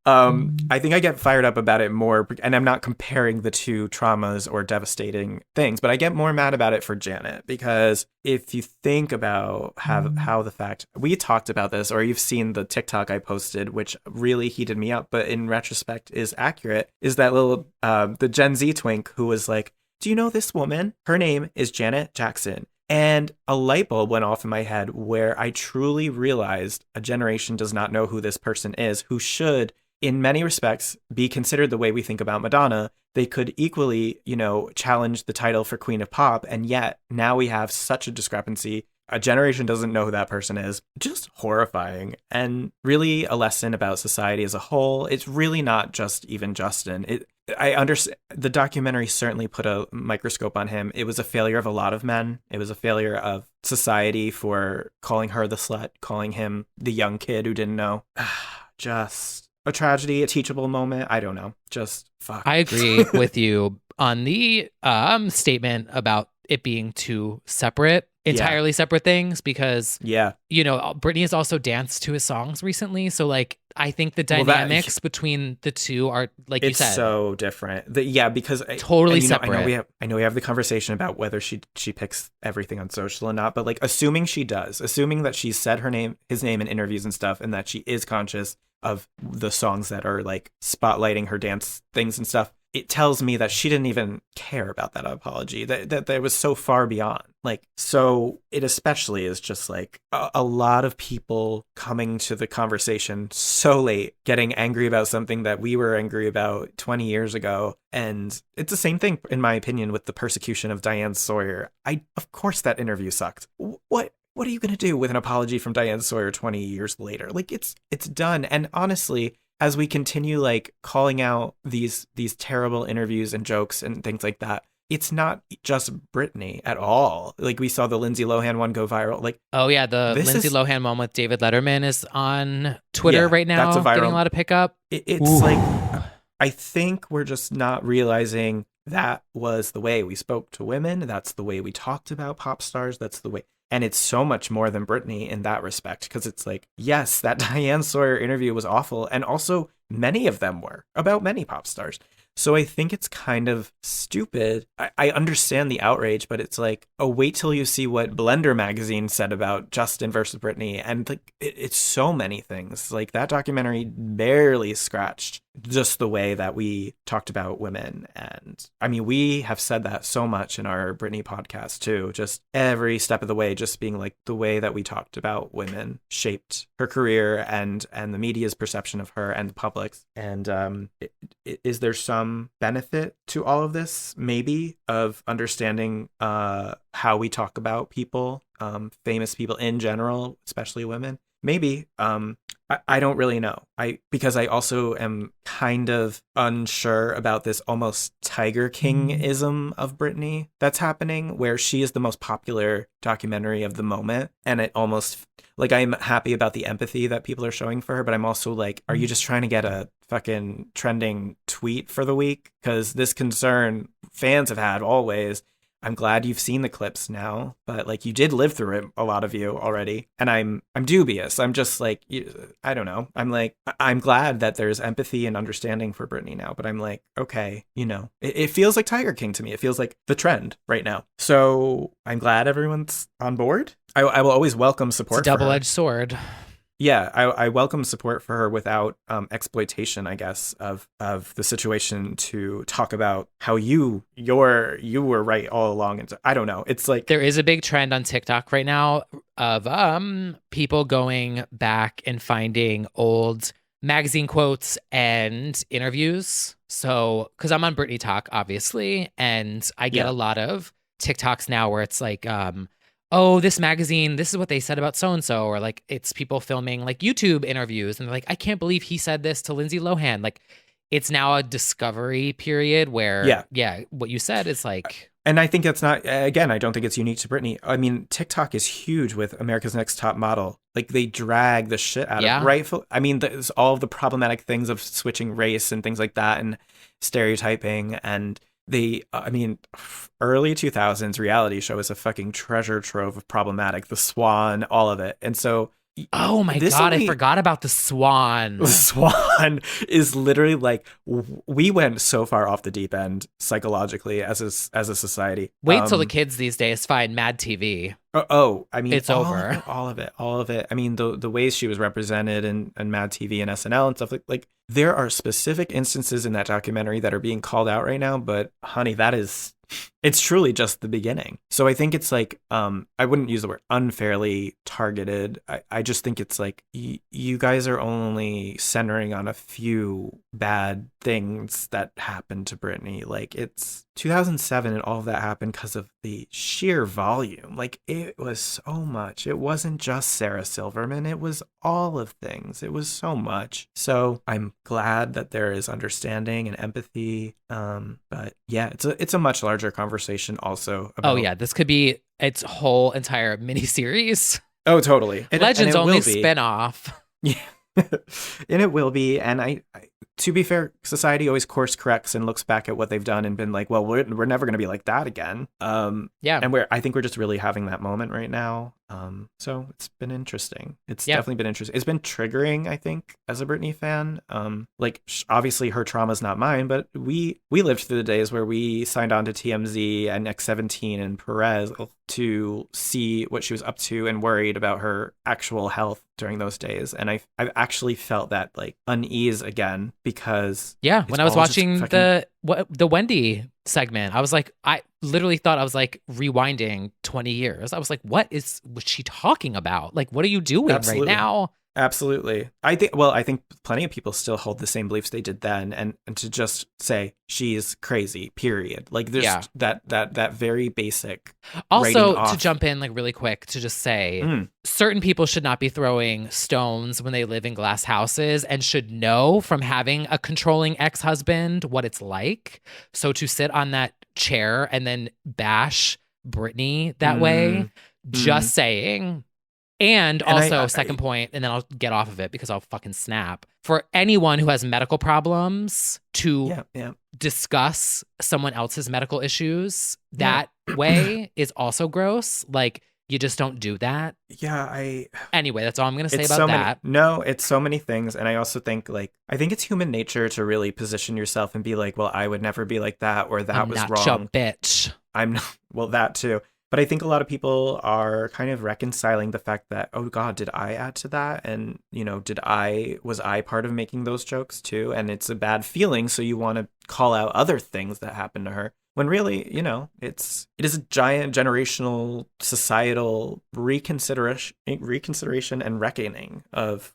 I think I get fired up about it more, and I'm not comparing the two traumas or devastating things, but I get more mad about it for Janet, because if you think about how the fact, we talked about this, or you've seen the TikTok I posted, which really heated me up, but in retrospect is accurate, is that little, the Gen Z twink who was like, do you know this woman? Her name is Janet Jackson. And a light bulb went off in my head where I truly realized a generation does not know who this person is, who should, in many respects, be considered the way we think about Madonna. They could equally, challenge the title for Queen of Pop. And yet now we have such a discrepancy. A generation doesn't know who that person is. Just horrifying, and really a lesson about society as a whole. It's really not just even Justin. I understand the documentary certainly put a microscope on him. It was a failure of a lot of men. It was a failure of society for calling her the slut, calling him the young kid who didn't know. Just a tragedy, a teachable moment. I don't know. Just fuck. I agree with you on the statement about it being two entirely separate things, because Britney has also danced to his songs recently, so like I think the dynamics between the two are, like you said, it's so different. Because totally separate. I know we have the conversation about whether she picks everything on social or not, but like assuming that she's said his name in interviews and stuff, and that she is conscious of the songs that are like spotlighting her dance things and stuff, it tells me that she didn't even care about that apology, that it was so far beyond. Like, so it especially is just like a lot of people coming to the conversation so late, getting angry about something that we were angry about 20 years ago. And it's the same thing, in my opinion, with the persecution of Diane Sawyer. Of course that interview sucked. What are you going to do with an apology from Diane Sawyer 20 years later? Like, it's done. And honestly, as we continue like calling out these terrible interviews and jokes and things like that, it's not just Britney at all. Like, we saw the Lindsay Lohan one go viral. Like, oh yeah, the Lindsay Lohan one with David Letterman is on Twitter right now, getting a lot of pickup. It's like, I think we're just not realizing that was the way we spoke to women. That's the way we talked about pop stars. That's the way. And it's so much more than Britney in that respect, because it's like, yes, that Diane Sawyer interview was awful. And also many of them were about many pop stars. So I think it's kind of stupid. I understand the outrage, but it's like, wait till you see what Blender magazine said about Justin versus Britney. And like, it's so many things. Like, that documentary barely scratched just the way that we talked about women. And I mean, we have said that so much in our Britney podcast too, just every step of the way, just being like the way that we talked about women shaped her career and the media's perception of her and the public's. And is there some benefit to all of this, maybe, of understanding how we talk about people, famous people in general, especially women? Maybe. I don't really know. Because I also am kind of unsure about this almost Tiger King-ism of Britney that's happening, where she is the most popular documentary of the moment. And it almost, like, I'm happy about the empathy that people are showing for her, but I'm also like, are you just trying to get a fucking trending tweet for the week? Because this concern fans have had always. I'm glad you've seen the clips now, but like you did live through it, a lot of you already. And I'm dubious. I'm just like, I don't know. I'm like, I'm glad that there's empathy and understanding for Britney now, but I'm like, okay, it feels like Tiger King to me. It feels like the trend right now. So I'm glad everyone's on board. I will always welcome support. It's a double-edged sword. Yeah, I welcome support for her without exploitation, I guess, of the situation, to talk about how you were right all along. And I don't know. It's like there is a big trend on TikTok right now of people going back and finding old magazine quotes and interviews. So, because I'm on Britney Talk, obviously, and I get a lot of TikToks now where it's like, oh, this magazine, this is what they said about so-and-so, or like it's people filming like YouTube interviews and they're like, I can't believe he said this to Lindsay Lohan. Like, it's now a discovery period where, what you said is like... And I think that's not, again, I don't think it's unique to Britney. I mean, TikTok is huge with America's Next Top Model. Like, they drag the shit out of rightful. I mean, there's all of the problematic things of switching race and things like that and stereotyping. And early 2000s reality show is a fucking treasure trove of problematic. The Swan, all of it. And so... Oh my God, I forgot about the Swan. The Swan is literally like, we went so far off the deep end psychologically as a society. Wait till the kids these days find Mad TV. I mean, it's over. All of it. I mean, the ways she was represented in Mad TV and SNL and stuff like there are specific instances in that documentary that are being called out right now. But honey, it's truly just the beginning. So I think it's like, I wouldn't use the word unfairly targeted. I just think it's like, you guys are only centering on a few bad things that happened to Britney. Like, it's 2007 and all of that happened because of the sheer volume. Like, it was so much. It wasn't just Sarah Silverman. It was all of things. It was so much. So I'm glad that there is understanding and empathy. But yeah, it's a much larger conversation also about... this could be its whole entire miniseries. Oh, totally. Legends only spinoff. Yeah. And it will be. And I to be fair, society always course corrects and looks back at what they've done and been like, well, we're never going to be like that again. And I think we're just really having that moment right now. So it's been interesting. It's definitely been interesting. It's been triggering, I think, as a Britney fan. Obviously her trauma's not mine, but we lived through the days where we signed on to TMZ and X17 and Perez to see what she was up to and worried about her actual health during those days. And I've actually felt that like unease again because when I was watching the Wendy segment, I was like, I literally thought I was like rewinding 20 years. I was like, what was she talking about? Like, what are you doing right now? Absolutely. I think plenty of people still hold the same beliefs they did then, and to just say she's crazy, period. Like there's that very basic. Also, to jump in like really quick to just say certain people should not be throwing stones when they live in glass houses and should know from having a controlling ex-husband what it's like. So to sit on that chair and then bash Britney that way, just saying. And also, second point, and then I'll get off of it because I'll fucking snap. For anyone who has medical problems to discuss someone else's medical issues that way is also gross. Like, you just don't do that. Yeah, Anyway, that's all I'm going to say about that. It's so many things. And I also think, I think it's human nature to really position yourself and be like, well, I would never be like that, or that was wrong. I'm not your bitch. I'm not, well, that too. But I think a lot of people are kind of reconciling the fact that, oh God, did I add to that? And, was I part of making those jokes too? And it's a bad feeling. So you want to call out other things that happened to her. When really, it is a giant generational societal reconsideration and reckoning of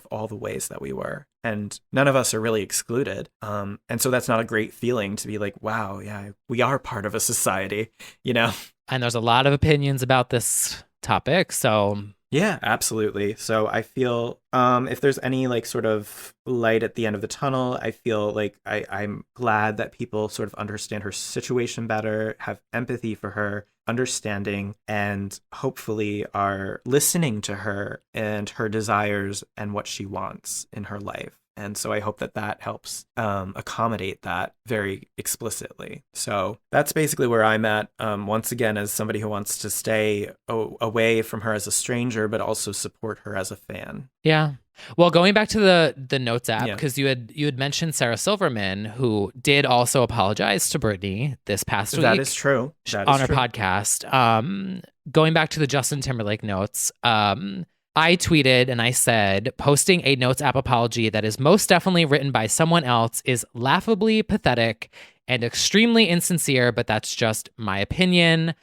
all the ways that we were. And none of us are really excluded. And so that's not a great feeling to be like, wow, yeah, we are part of a society, And there's a lot of opinions about this topic. So yeah, absolutely. So I feel if there's any like sort of light at the end of the tunnel, I feel like I'm glad that people sort of understand her situation better, have empathy for her, understanding, and hopefully are listening to her and her desires and what she wants in her life. And so I hope that helps accommodate that very explicitly. So that's basically where I'm at. Once again, as somebody who wants to stay away from her as a stranger, but also support her as a fan. Yeah. Well, going back to the Notes app, because you had mentioned Sarah Silverman, who did also apologize to Britney this past week. That is true. On her podcast. Going back to the Justin Timberlake Notes, I tweeted and I said, posting a Notes app apology that is most definitely written by someone else is laughably pathetic and extremely insincere, but that's just my opinion.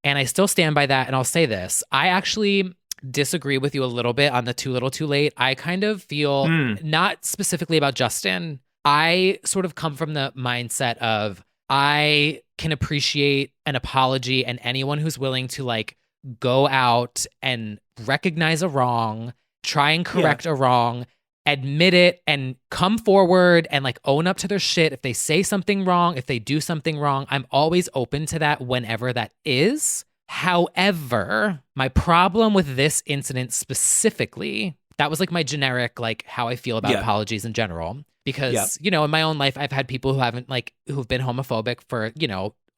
And I still stand by that. And I'll say this. I actually disagree with you a little bit on the too little too late. I kind of feel, not specifically about Justin, I sort of come from the mindset of I can appreciate an apology and anyone who's willing to like go out and recognize a wrong, try and correct a wrong, admit it and come forward and like own up to their shit. If they say something wrong, if they do something wrong, I'm always open to that whenever that is. However, my problem with this incident specifically, that was like my generic, like how I feel about apologies in general. Because, in my own life, I've had people who've been homophobic for,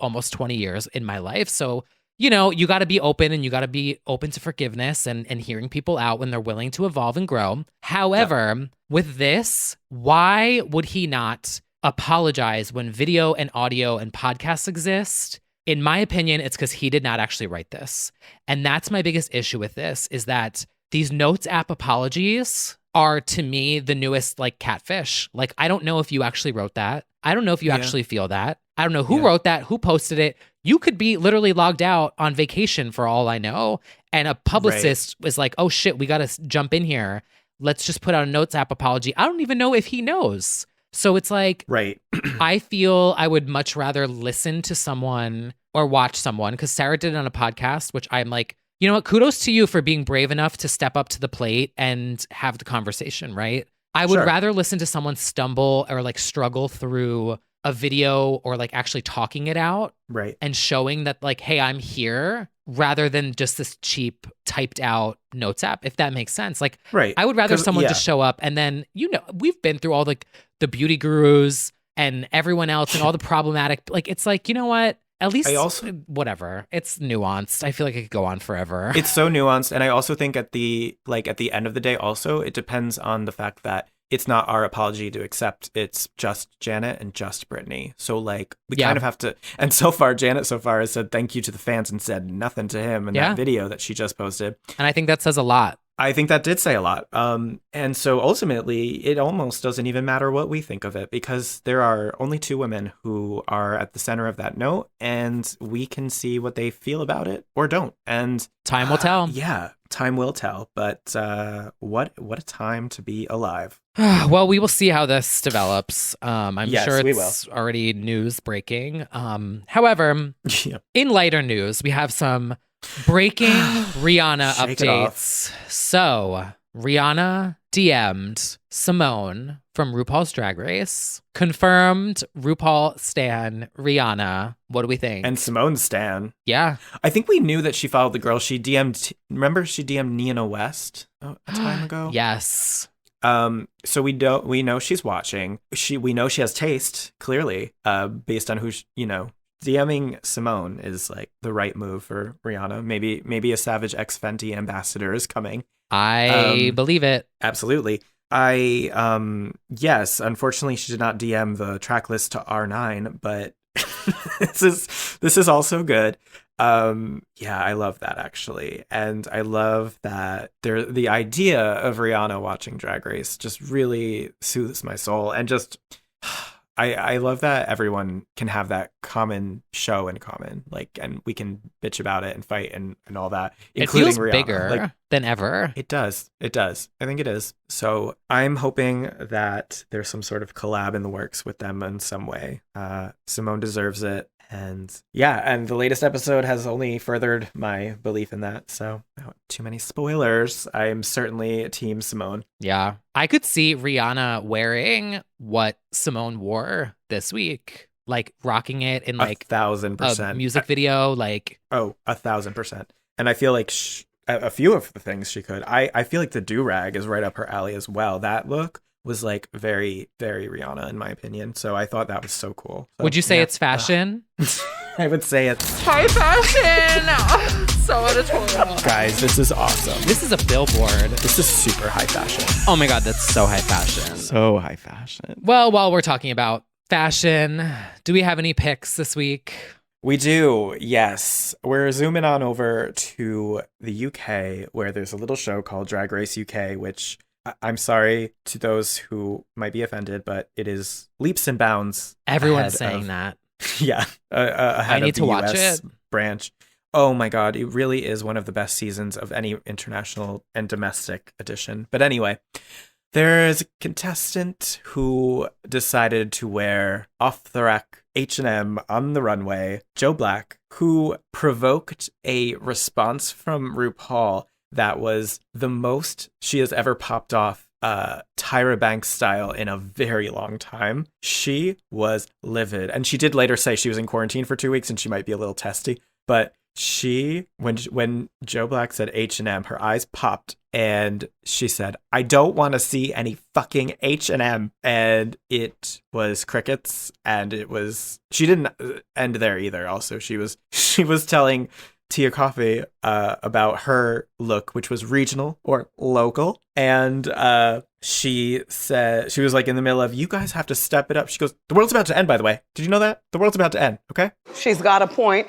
almost 20 years in my life. So, you got to be open and you got to be open to forgiveness and hearing people out when they're willing to evolve and grow. However, with this, why would he not apologize when video and audio and podcasts exist? In my opinion, it's because he did not actually write this. And that's my biggest issue with this, is that these Notes app apologies are, to me, the newest like catfish. Like, I don't know if you actually wrote that. I don't know if you actually feel that. I don't know who wrote that, who posted it. You could be literally logged out on vacation for all I know. And a publicist was like, oh shit, we got to jump in here. Let's just put out a Notes app apology. I don't even know if he knows. So it's like, I feel I would much rather listen to someone or watch someone, because Sarah did it on a podcast, which I'm like, you know what? Kudos to you for being brave enough to step up to the plate and have the conversation, right? I would rather listen to someone stumble or like struggle through a video or like actually talking it out and showing that like, hey, I'm here, rather than just this cheap typed out Notes app, if that makes sense. Like, I would rather someone just show up and then, we've been through all the beauty gurus and everyone else and all the problematic, like, it's like, you know what? At least whatever. It's nuanced. I feel like it could go on forever. It's so nuanced. And I also think at the end of the day, also, it depends on the fact that it's not our apology to accept. It's just Janet and just Britney. So like we kind of have to. And so far, Janet has said thank you to the fans and said nothing to him in that video that she just posted. And I think that says a lot. I think that did say a lot. And so ultimately, it almost doesn't even matter what we think of it, because there are only two women who are at the center of that note, and we can see what they feel about it or don't. And time will tell. Yeah, time will tell. But what a time to be alive. Well, we will see how this develops. I'm sure it's already news breaking. However, in lighter news, we have some breaking Rihanna updates. So Rihanna DM'd Symone from RuPaul's Drag Race, confirmed RuPaul stan Rihanna. What do we think? And Symone stan. Yeah. I think we knew that she followed the girl. She DM'd Nina West a time ago? Yes. So we know she's watching. We know she has taste, clearly, based on who DMing Symone is like the right move for Rihanna. Maybe a Savage X Fenty ambassador is coming. I believe it. Absolutely. Yes, unfortunately she did not DM the track list to R9, but this is This is also good. Yeah, I love that actually. And I love that the idea of Rihanna watching Drag Race just really soothes my soul. And just I love that everyone can have that common show in common. Like, and we can bitch about it and fight and all that. Including it feels Rihanna. bigger than ever. It does. It does. I think it is. So I'm hoping that there's some sort of collab in the works with them in some way. Symone deserves it. And yeah, and the latest episode has only furthered my belief in that. So not too many spoilers. I'm certainly team Symone. Yeah. I could see Rihanna wearing what Symone wore this week, like rocking it in like 1,000%. a music video. Like, 1,000%. And I feel like a few of the things she could. I feel like the do-rag is right up her alley as well. That look was like very, very Rihanna in my opinion. So I thought that was so cool. So, would you say it's fashion? I would say it's high fashion. So editorial. Guys, this is awesome. This is a billboard. This is super high fashion. Oh my God, that's so high fashion. So high fashion. Well, while we're talking about fashion, do we have any picks this week? We do, yes. We're zooming on over to the UK where there's a little show called Drag Race UK, which I'm sorry to those who might be offended, but it is leaps and bounds. Everyone's saying that. Yeah. Ahead I need of the to watch US it. branch. Oh my God. It really is one of the best seasons of any international and domestic edition. But anyway, there's a contestant who decided to wear off the rack H&M on the runway, Joe Black, who provoked a response from RuPaul that was the most she has ever popped off Tyra Banks style in a very long time. She was livid. And she did later say she was in quarantine for 2 weeks and she might be a little testy. But when Joe Black said H&M, her eyes popped and she said, "I don't want to see any fucking H&M." And it was crickets. And she didn't end there either. Also, she was telling Tia Coffee about her look, which was regional or local. And she said, she was like in the middle of, "You guys have to step it up." She goes, "The world's about to end, by the way. Did you know that? The world's about to end, okay?" She's got a point.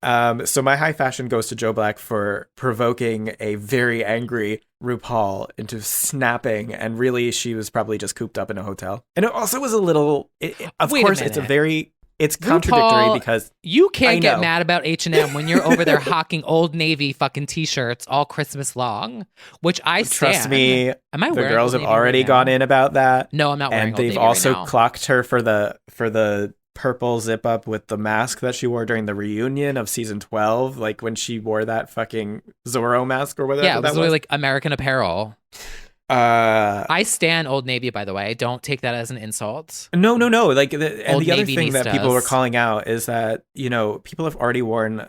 So my high fashion goes to Joe Black for provoking a very angry RuPaul into snapping. And really, she was probably just cooped up in a hotel. And it also was a little, of Wait a course, it's contradictory RuPaul, because you can't get mad about H&M when you're over there hawking Old Navy fucking t-shirts all Christmas long, which I stand. Trust me, Am I the wearing girls Old have Navy already right gone now? in about that. No, I'm not wearing And Old they've Navy also right now. clocked her for the purple zip up with the mask that she wore during the reunion of season 12, like when she wore that fucking Zorro mask or whatever. Yeah, it was that literally was. like American Apparel. I stan Old Navy, by the way. Don't take that as an insult. No. Like, Old the other Navy thing that people were Nistas. calling out is that, people have already worn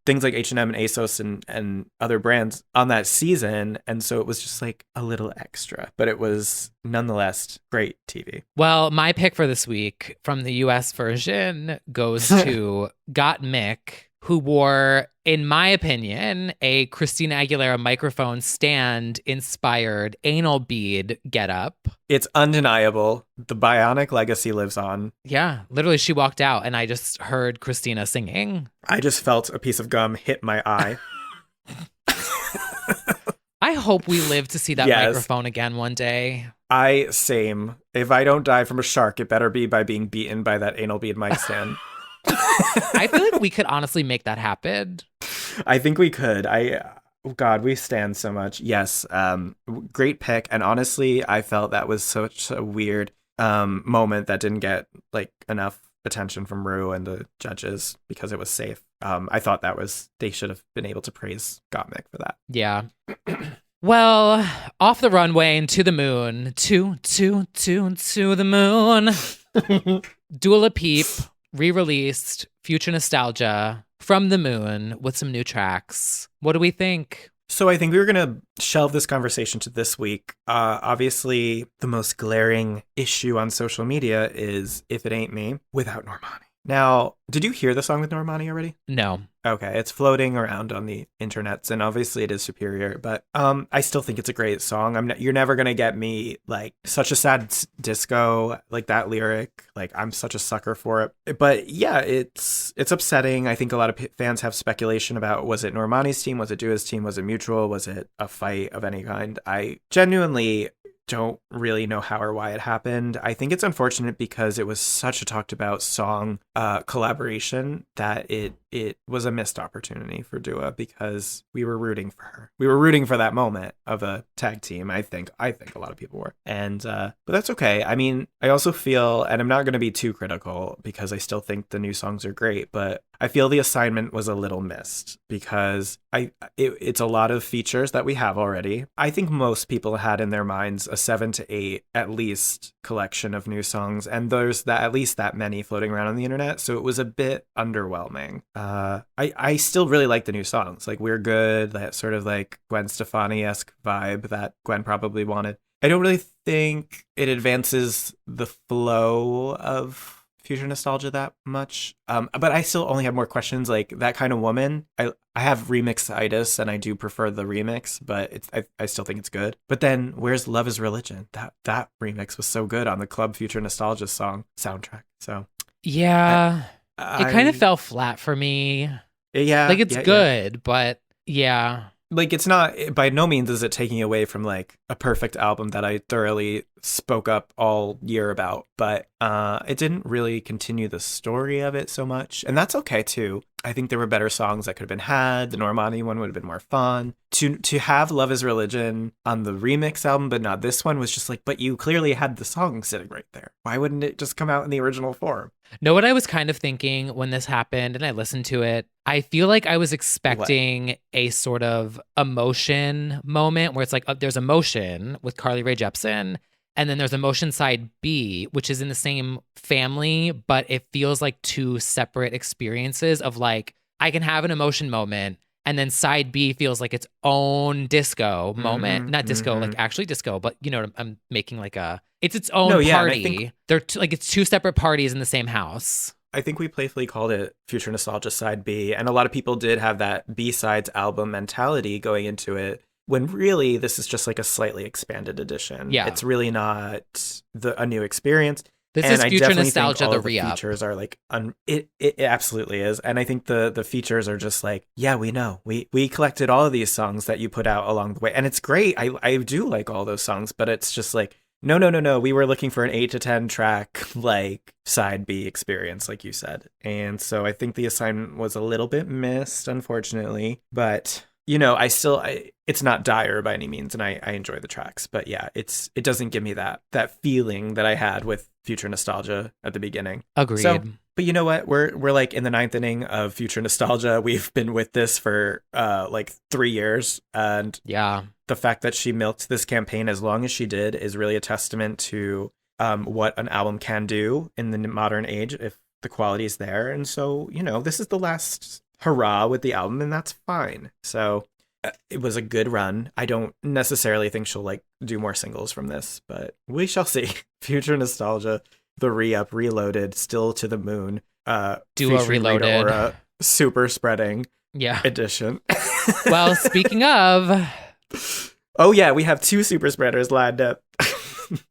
things like H&M and ASOS and other brands on that season. And so it was just like a little extra, but it was nonetheless great TV. Well, my pick for this week from the US version goes to Gottmik, who wore, in my opinion, a Christina Aguilera microphone stand inspired anal bead getup. It's undeniable. The bionic legacy lives on. Yeah, literally, she walked out and I just heard Christina singing. I just felt a piece of gum hit my eye. I hope we live to see that Yes. microphone again one day. Same. If I don't die from a shark, it better be by being beaten by that anal bead mic stand. I feel like we could honestly make that happen. I think we could. God, we stand so much. Yes. Great pick. And honestly, I felt that was such a weird moment that didn't get like enough attention from Rue and the judges because it was safe. I thought they should have been able to praise Gottmik for that. Yeah. Well, off the runway and to the moon. To the moon. Dua Lipa re-released Future Nostalgia from the moon with some new tracks. What do we think? So I think we were going to shelve this conversation to this week. Obviously, the most glaring issue on social media is If It Ain't Me without Normani. Now, did you hear the song with Normani already? No. Okay, it's floating around on the internets, and obviously it is superior, but I still think it's a great song. You're never gonna get me like such a sad disco, like that lyric. Like I'm such a sucker for it. But yeah, it's upsetting. I think a lot of fans have speculation about, was it Normani's team, was it Dua's team, was it mutual, was it a fight of any kind? I genuinely don't really know how or why it happened. I think it's unfortunate because it was such a talked about song collaboration that it was a missed opportunity for Dua, because we were rooting for her. We were rooting for that moment of a tag team. I think a lot of people were. And but that's okay. I mean, I also feel, and I'm not going to be too critical because I still think the new songs are great, but I feel the assignment was a little missed because it's a lot of features that we have already. I think most people had in their minds a 7 to 8 at least collection of new songs, and there's at least that many floating around on the internet, so it was a bit underwhelming. I still really like the new songs, like We're Good, that sort of like Gwen Stefani-esque vibe that Gwen probably wanted. I don't really think it advances the flow of future nostalgia that much, but I still only have more questions. Like That Kind of Woman, I have remix-itis and I do prefer the remix, but I still think it's good. But then where's Love Is Religion? That remix was so good on the Club Future Nostalgia song soundtrack. So yeah, it kind of fell flat for me. Yeah, like it's good, but yeah. Like it's not, by no means is it taking away from like a perfect album that I thoroughly spoke up all year about, but it didn't really continue the story of it so much, and that's okay too. I think there were better songs that could have been had. The Normani one would have been more fun. To have Love Is Religion on the remix album but not this one was just like, but you clearly had the song sitting right there. Why wouldn't it just come out in the original form? Know what I was kind of thinking when this happened and I listened to it? I feel like I was expecting a sort of emotion moment where it's like there's emotion with Carly Rae Jepsen, and then there's emotion side B, which is in the same family, but it feels like two separate experiences of like, I can have an emotion moment, and then side B feels like its own disco moment. Not disco, like actually disco, but you know, I'm making like it's its own party. They're like, it's two separate parties in the same house. I think we playfully called it Future Nostalgia Side B, and a lot of people did have that B-sides album mentality going into it, when really this is just like a slightly expanded edition. Yeah. It's really not a new experience. This is Future Nostalgia, the re-up. The features are like, it absolutely is. And I think the features are just like, yeah, we know. We collected all of these songs that you put out along the way. And it's great. I do like all those songs, but it's just like, no. We were looking for an 8 to 10 track, like side B experience, like you said. And so I think the assignment was a little bit missed, unfortunately. But, you know, it's not dire by any means, and I enjoy the tracks. But yeah, it doesn't give me that feeling that I had with Future Nostalgia at the beginning. Agreed. So, but you know what? We're like in the 9th inning of Future Nostalgia. We've been with this for like 3 years, and yeah, the fact that she milked this campaign as long as she did is really a testament to what an album can do in the modern age if the quality is there. And so, you know, this is the last hurrah with the album, and that's fine. So it was a good run. I don't necessarily think she'll like do more singles from this, but we shall see. Future Nostalgia, the re-up, reloaded, still to the moon. Duo reloaded. Rita Ora, super spreading edition. Well, speaking of... Oh yeah, we have 2 super spreaders lined up.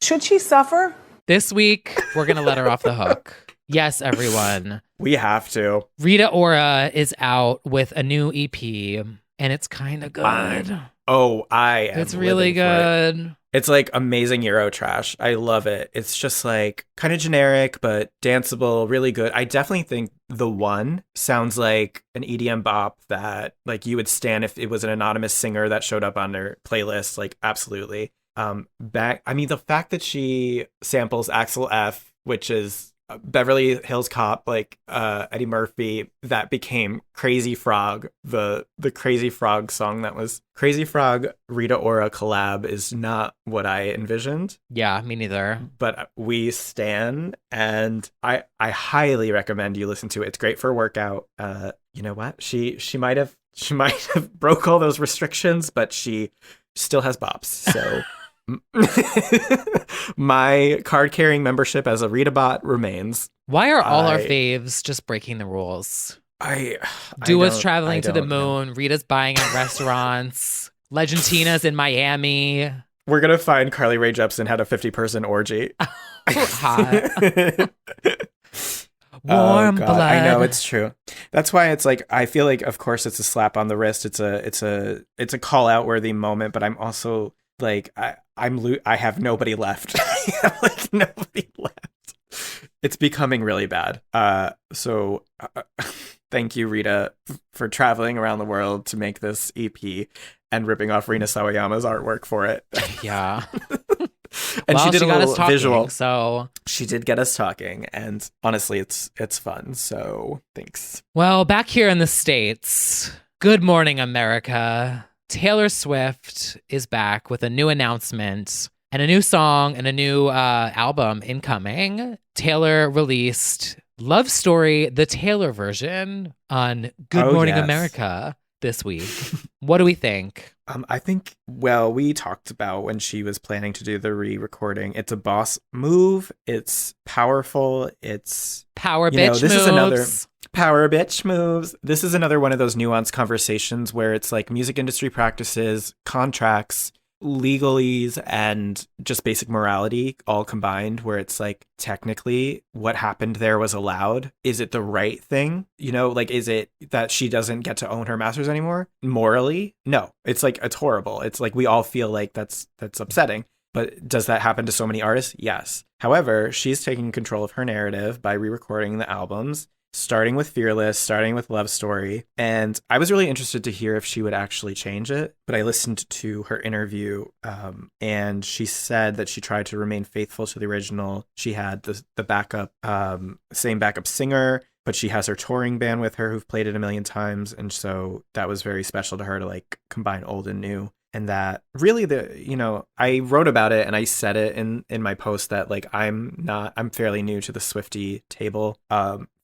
Should she suffer? This week, we're going to let her off the hook. Yes, everyone. We have to. Rita Ora is out with a new EP, and it's kind of good. Oh, it's really good. It's like amazing Euro trash. I love it. It's just like kind of generic, but danceable, really good. I definitely think The One sounds like an EDM bop that like you would stan if it was an anonymous singer that showed up on their playlist. Like, absolutely. The fact that she samples Axel F, which is Beverly Hills Cop, like Eddie Murphy, that became Crazy Frog, the Crazy Frog song that was Crazy Frog Rita Ora collab is not what I envisioned. Yeah, me neither. But we stan, and I highly recommend you listen to it. It's great for a workout. You know what? She might have broke all those restrictions, but she still has bops. So my card carrying membership as a Rita bot remains. Why are all our faves just breaking the rules? Dua's traveling to the moon. Rita's buying at restaurants. Legentina's in Miami. We're going to find Carly Rae Jepsen had a 50-person orgy. Hot. Warm blood. I know, it's true. That's why it's like, I feel like, of course, it's a slap on the wrist. It's a call out worthy moment, but I'm also like, I have nobody left. I have like nobody left. It's becoming really bad. So thank you, Rita, for traveling around the world to make this EP and ripping off Rina Sawayama's artwork for it. Yeah. And she did a little visual. So she did get us talking, and honestly, it's fun. So thanks. Well, back here in the States, good morning, America. Taylor Swift is back with a new announcement and a new song and a new album incoming. Taylor released Love Story, the Taylor version, on Good Morning America this week. What do we think? I think, well, we talked about when she was planning to do the re-recording. It's a boss move. It's powerful. It's power bitch moves. Is another power bitch moves. This is another one of those nuanced conversations where it's like music industry practices, contracts, legalese, and just basic morality all combined, where it's like, technically what happened there was allowed. Is it the right thing? You know, like, is it that she doesn't get to own her masters anymore? Morally, no. It's like, it's horrible. It's like, we all feel like that's upsetting. But does that happen to so many artists? Yes. However, she's taking control of her narrative by re-recording the albums, starting with Fearless, starting with Love Story. And I was really interested to hear if she would actually change it. But I listened to her interview and she said that she tried to remain faithful to the original. She had the backup, same backup singer, but she has her touring band with her who've played it a million times. And so that was very special to her to like combine old and new. And that really I wrote about it and I said it in my post that like, I'm fairly new to the Swiftie table.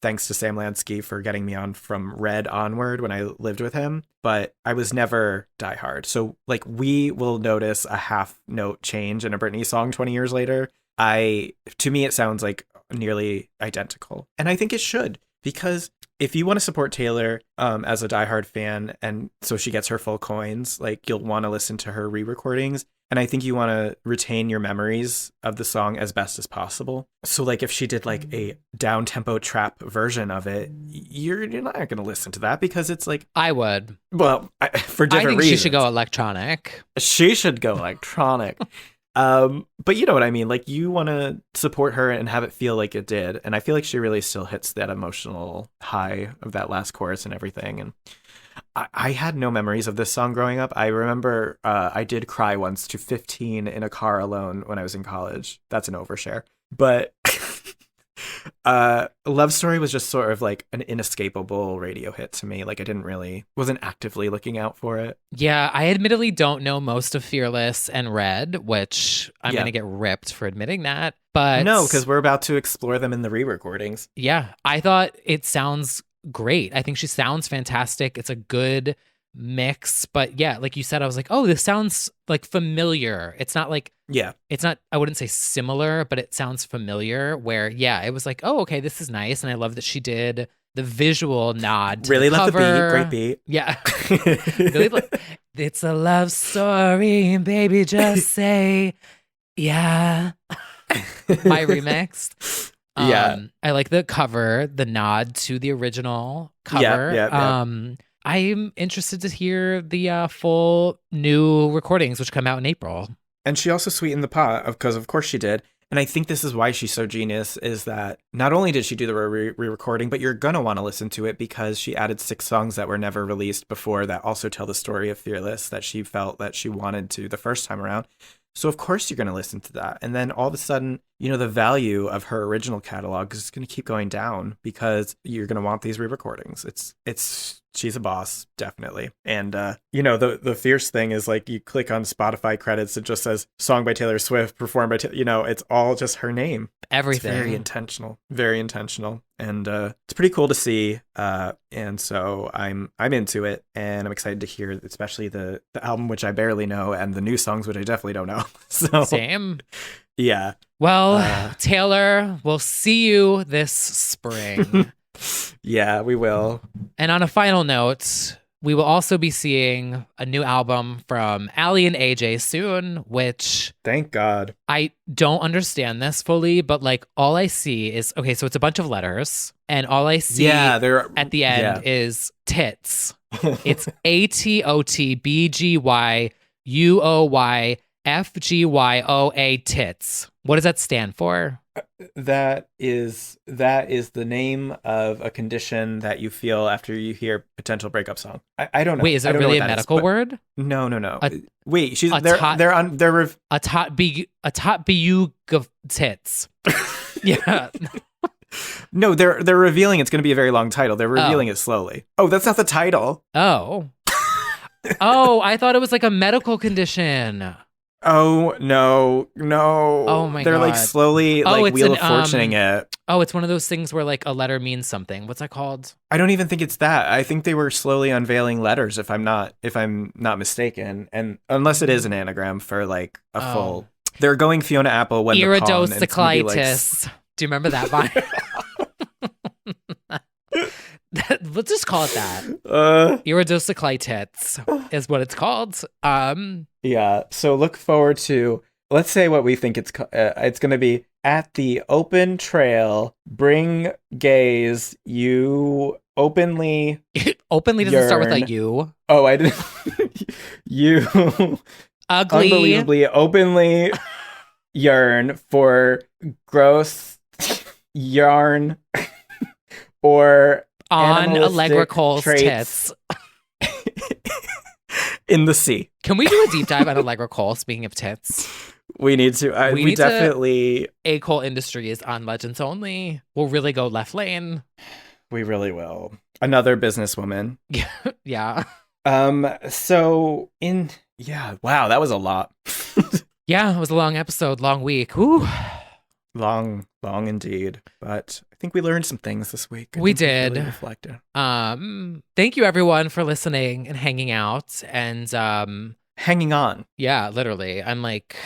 Thanks to Sam Lansky for getting me on from Red onward when I lived with him, but I was never diehard. So like, we will notice a half note change in a Britney song 20 years later. To me, it sounds like nearly identical. And I think it should, because if you want to support Taylor as a diehard fan, and so she gets her full coins, like, you'll want to listen to her re-recordings. And I think you want to retain your memories of the song as best as possible. So like, if she did like a down-tempo trap version of it, you're not going to listen to that, because it's like... I would. Well, for different reasons. I think she should go electronic. She should go electronic. But you know what I mean? Like, you want to support her and have it feel like it did. And I feel like she really still hits that emotional high of that last chorus and everything. And I had no memories of this song growing up. I remember I did cry once to 15 in a car alone when I was in college. That's an overshare. But Love Story was just sort of like an inescapable radio hit to me. Like, wasn't actively looking out for it. Yeah, I admittedly don't know most of Fearless and Red, which I'm going to get ripped for admitting that. But no, because we're about to explore them in the re-recordings. Yeah, I thought it sounds great. I think she sounds fantastic. It's a good mix, but yeah, like you said, I was like, oh, this sounds like familiar. It's not like, it's not, I wouldn't say similar, but it sounds familiar, where it was like, oh, okay, this is nice. And I love that she did the visual nod to really the cover. Love the beat. Great beat. Yeah. Really, it's a love story, baby, just say yeah. My remix. I like the cover, the nod to the original cover. I'm interested to hear the full new recordings, which come out in April. And she also sweetened the pot, because of course she did. And I think this is why she's so genius, is that not only did she do the re-recording, but you're going to want to listen to it, because she added 6 songs that were never released before that also tell the story of Fearless that she felt that she wanted to the first time around. So of course you're going to listen to that. And then all of a sudden, the value of her original catalog is going to keep going down, because you're going to want these re-recordings. She's a boss, definitely. And, the fierce thing is, like, you click on Spotify credits, it just says song by Taylor Swift, performed by, it's all just her name. Everything. It's very intentional. Very intentional. And it's pretty cool to see. And so I'm into it, and I'm excited to hear, especially the album, which I barely know, and the new songs, which I definitely don't know. So same. Yeah. Well, Taylor, we'll see you this spring. Yeah, we will. And on a final note, we will also be seeing a new album from Allie and AJ soon, which Thank God. I don't understand this fully, but like all I see is, okay, so it's a bunch of letters, and all I see they're at the end is tits. It's ATOTBGYUOYFGYOA tits. What does that stand for? That is the name of a condition that you feel after you hear a potential breakup song. I don't know. Wait, is it really a medical word? No. A tot bug tits. Yeah. No, they're revealing it's going to be a very long title. They're revealing it slowly. Oh, that's not the title. Oh. Oh, I thought it was like a medical condition. Oh, no. Oh my They're God. like slowly like Wheel of Fortuning it. Oh, it's one of those things where like a letter means something. What's that called? I don't even think it's that. I think they were slowly unveiling letters if I'm not mistaken. And unless it is an anagram for like a full. They're going Fiona Apple when Iridocyclitis. Do you remember that vine? Let's just call it that. Iridocyclitis is what it's called. Yeah. So look forward to, let's say what we think it's going to be at the open trail. Bring gaze. You openly. Openly doesn't start with a U. Oh, I didn't. You ugly. Unbelievably openly yearn for gross yarn or on Allegra Cole's traits tits. In the sea. Can we do a deep dive on Allegra Cole? Speaking of tits, we need to. We definitely. A Cole Industries on Legends Only. We'll really go left lane. We really will. Another businesswoman. Yeah. So wow, that was a lot. Yeah, it was a long episode, long week. Whew. Long indeed. But I think we learned some things this week. We did. Really reflected. Thank you everyone for listening and hanging out and hanging on. Yeah, literally. I'm like,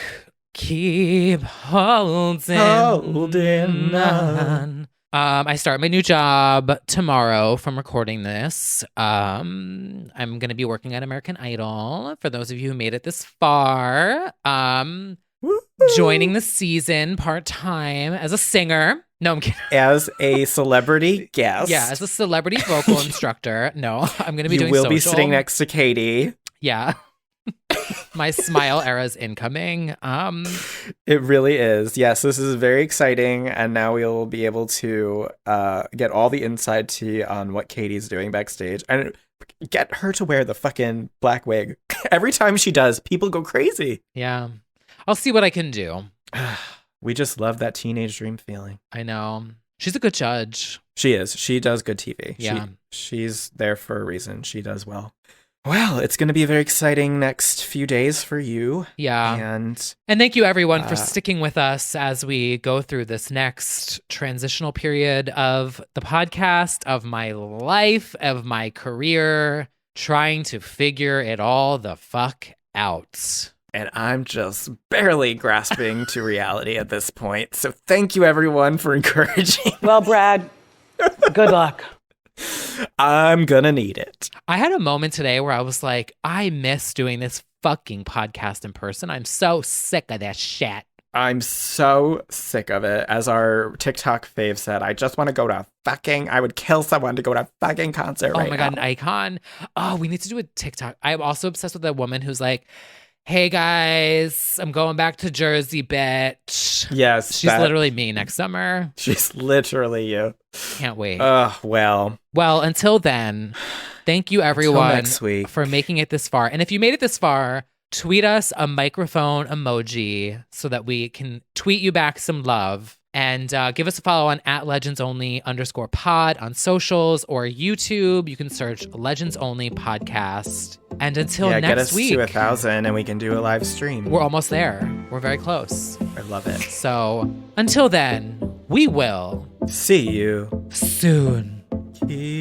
keep holding on. I start my new job tomorrow from recording this. I'm going to be working at American Idol. For those of you who made it this far, joining the season part-time as a singer. No, I'm kidding. As a celebrity guest. Yeah, as a celebrity vocal instructor. No, I'm going to be doing social. You will be sitting next to Katie. Yeah. My smile era is incoming. It really is. Yes, this is very exciting. And now we'll be able to get all the inside tea on what Katie's doing backstage. And get her to wear the fucking black wig. Every time she does, people go crazy. Yeah. I'll see what I can do. We just love that teenage dream feeling. I know. She's a good judge. She is. She does good TV. Yeah. She's there for a reason. She does well. Well, it's going to be a very exciting next few days for you. Yeah. And thank you everyone for sticking with us as we go through this next transitional period of the podcast, of my life, of my career, trying to figure it all the fuck out. And I'm just barely grasping to reality at this point. So thank you, everyone, for encouraging. Well, Brad, good luck. I'm gonna need it. I had a moment today where I was like, I miss doing this fucking podcast in person. I'm so sick of that shit. I'm so sick of it. As our TikTok fave said, I just want to go to I would kill someone to go to a fucking concert right now. Oh my God, an icon. Oh, we need to do a TikTok. I'm also obsessed with that woman who's like, hey guys, I'm going back to Jersey, bitch. Yes. She's literally me next summer. She's literally you. Can't wait. Well, until then, thank you everyone next week. For making it this far. And if you made it this far, tweet us a microphone emoji so that we can tweet you back some love. And give us a follow on @legendsonly_pod on socials or YouTube. You can search Legends Only Podcast. And until next week. Get us to 1,000 and we can do a live stream. We're almost there. We're very close. I love it. So until then, we will see you soon.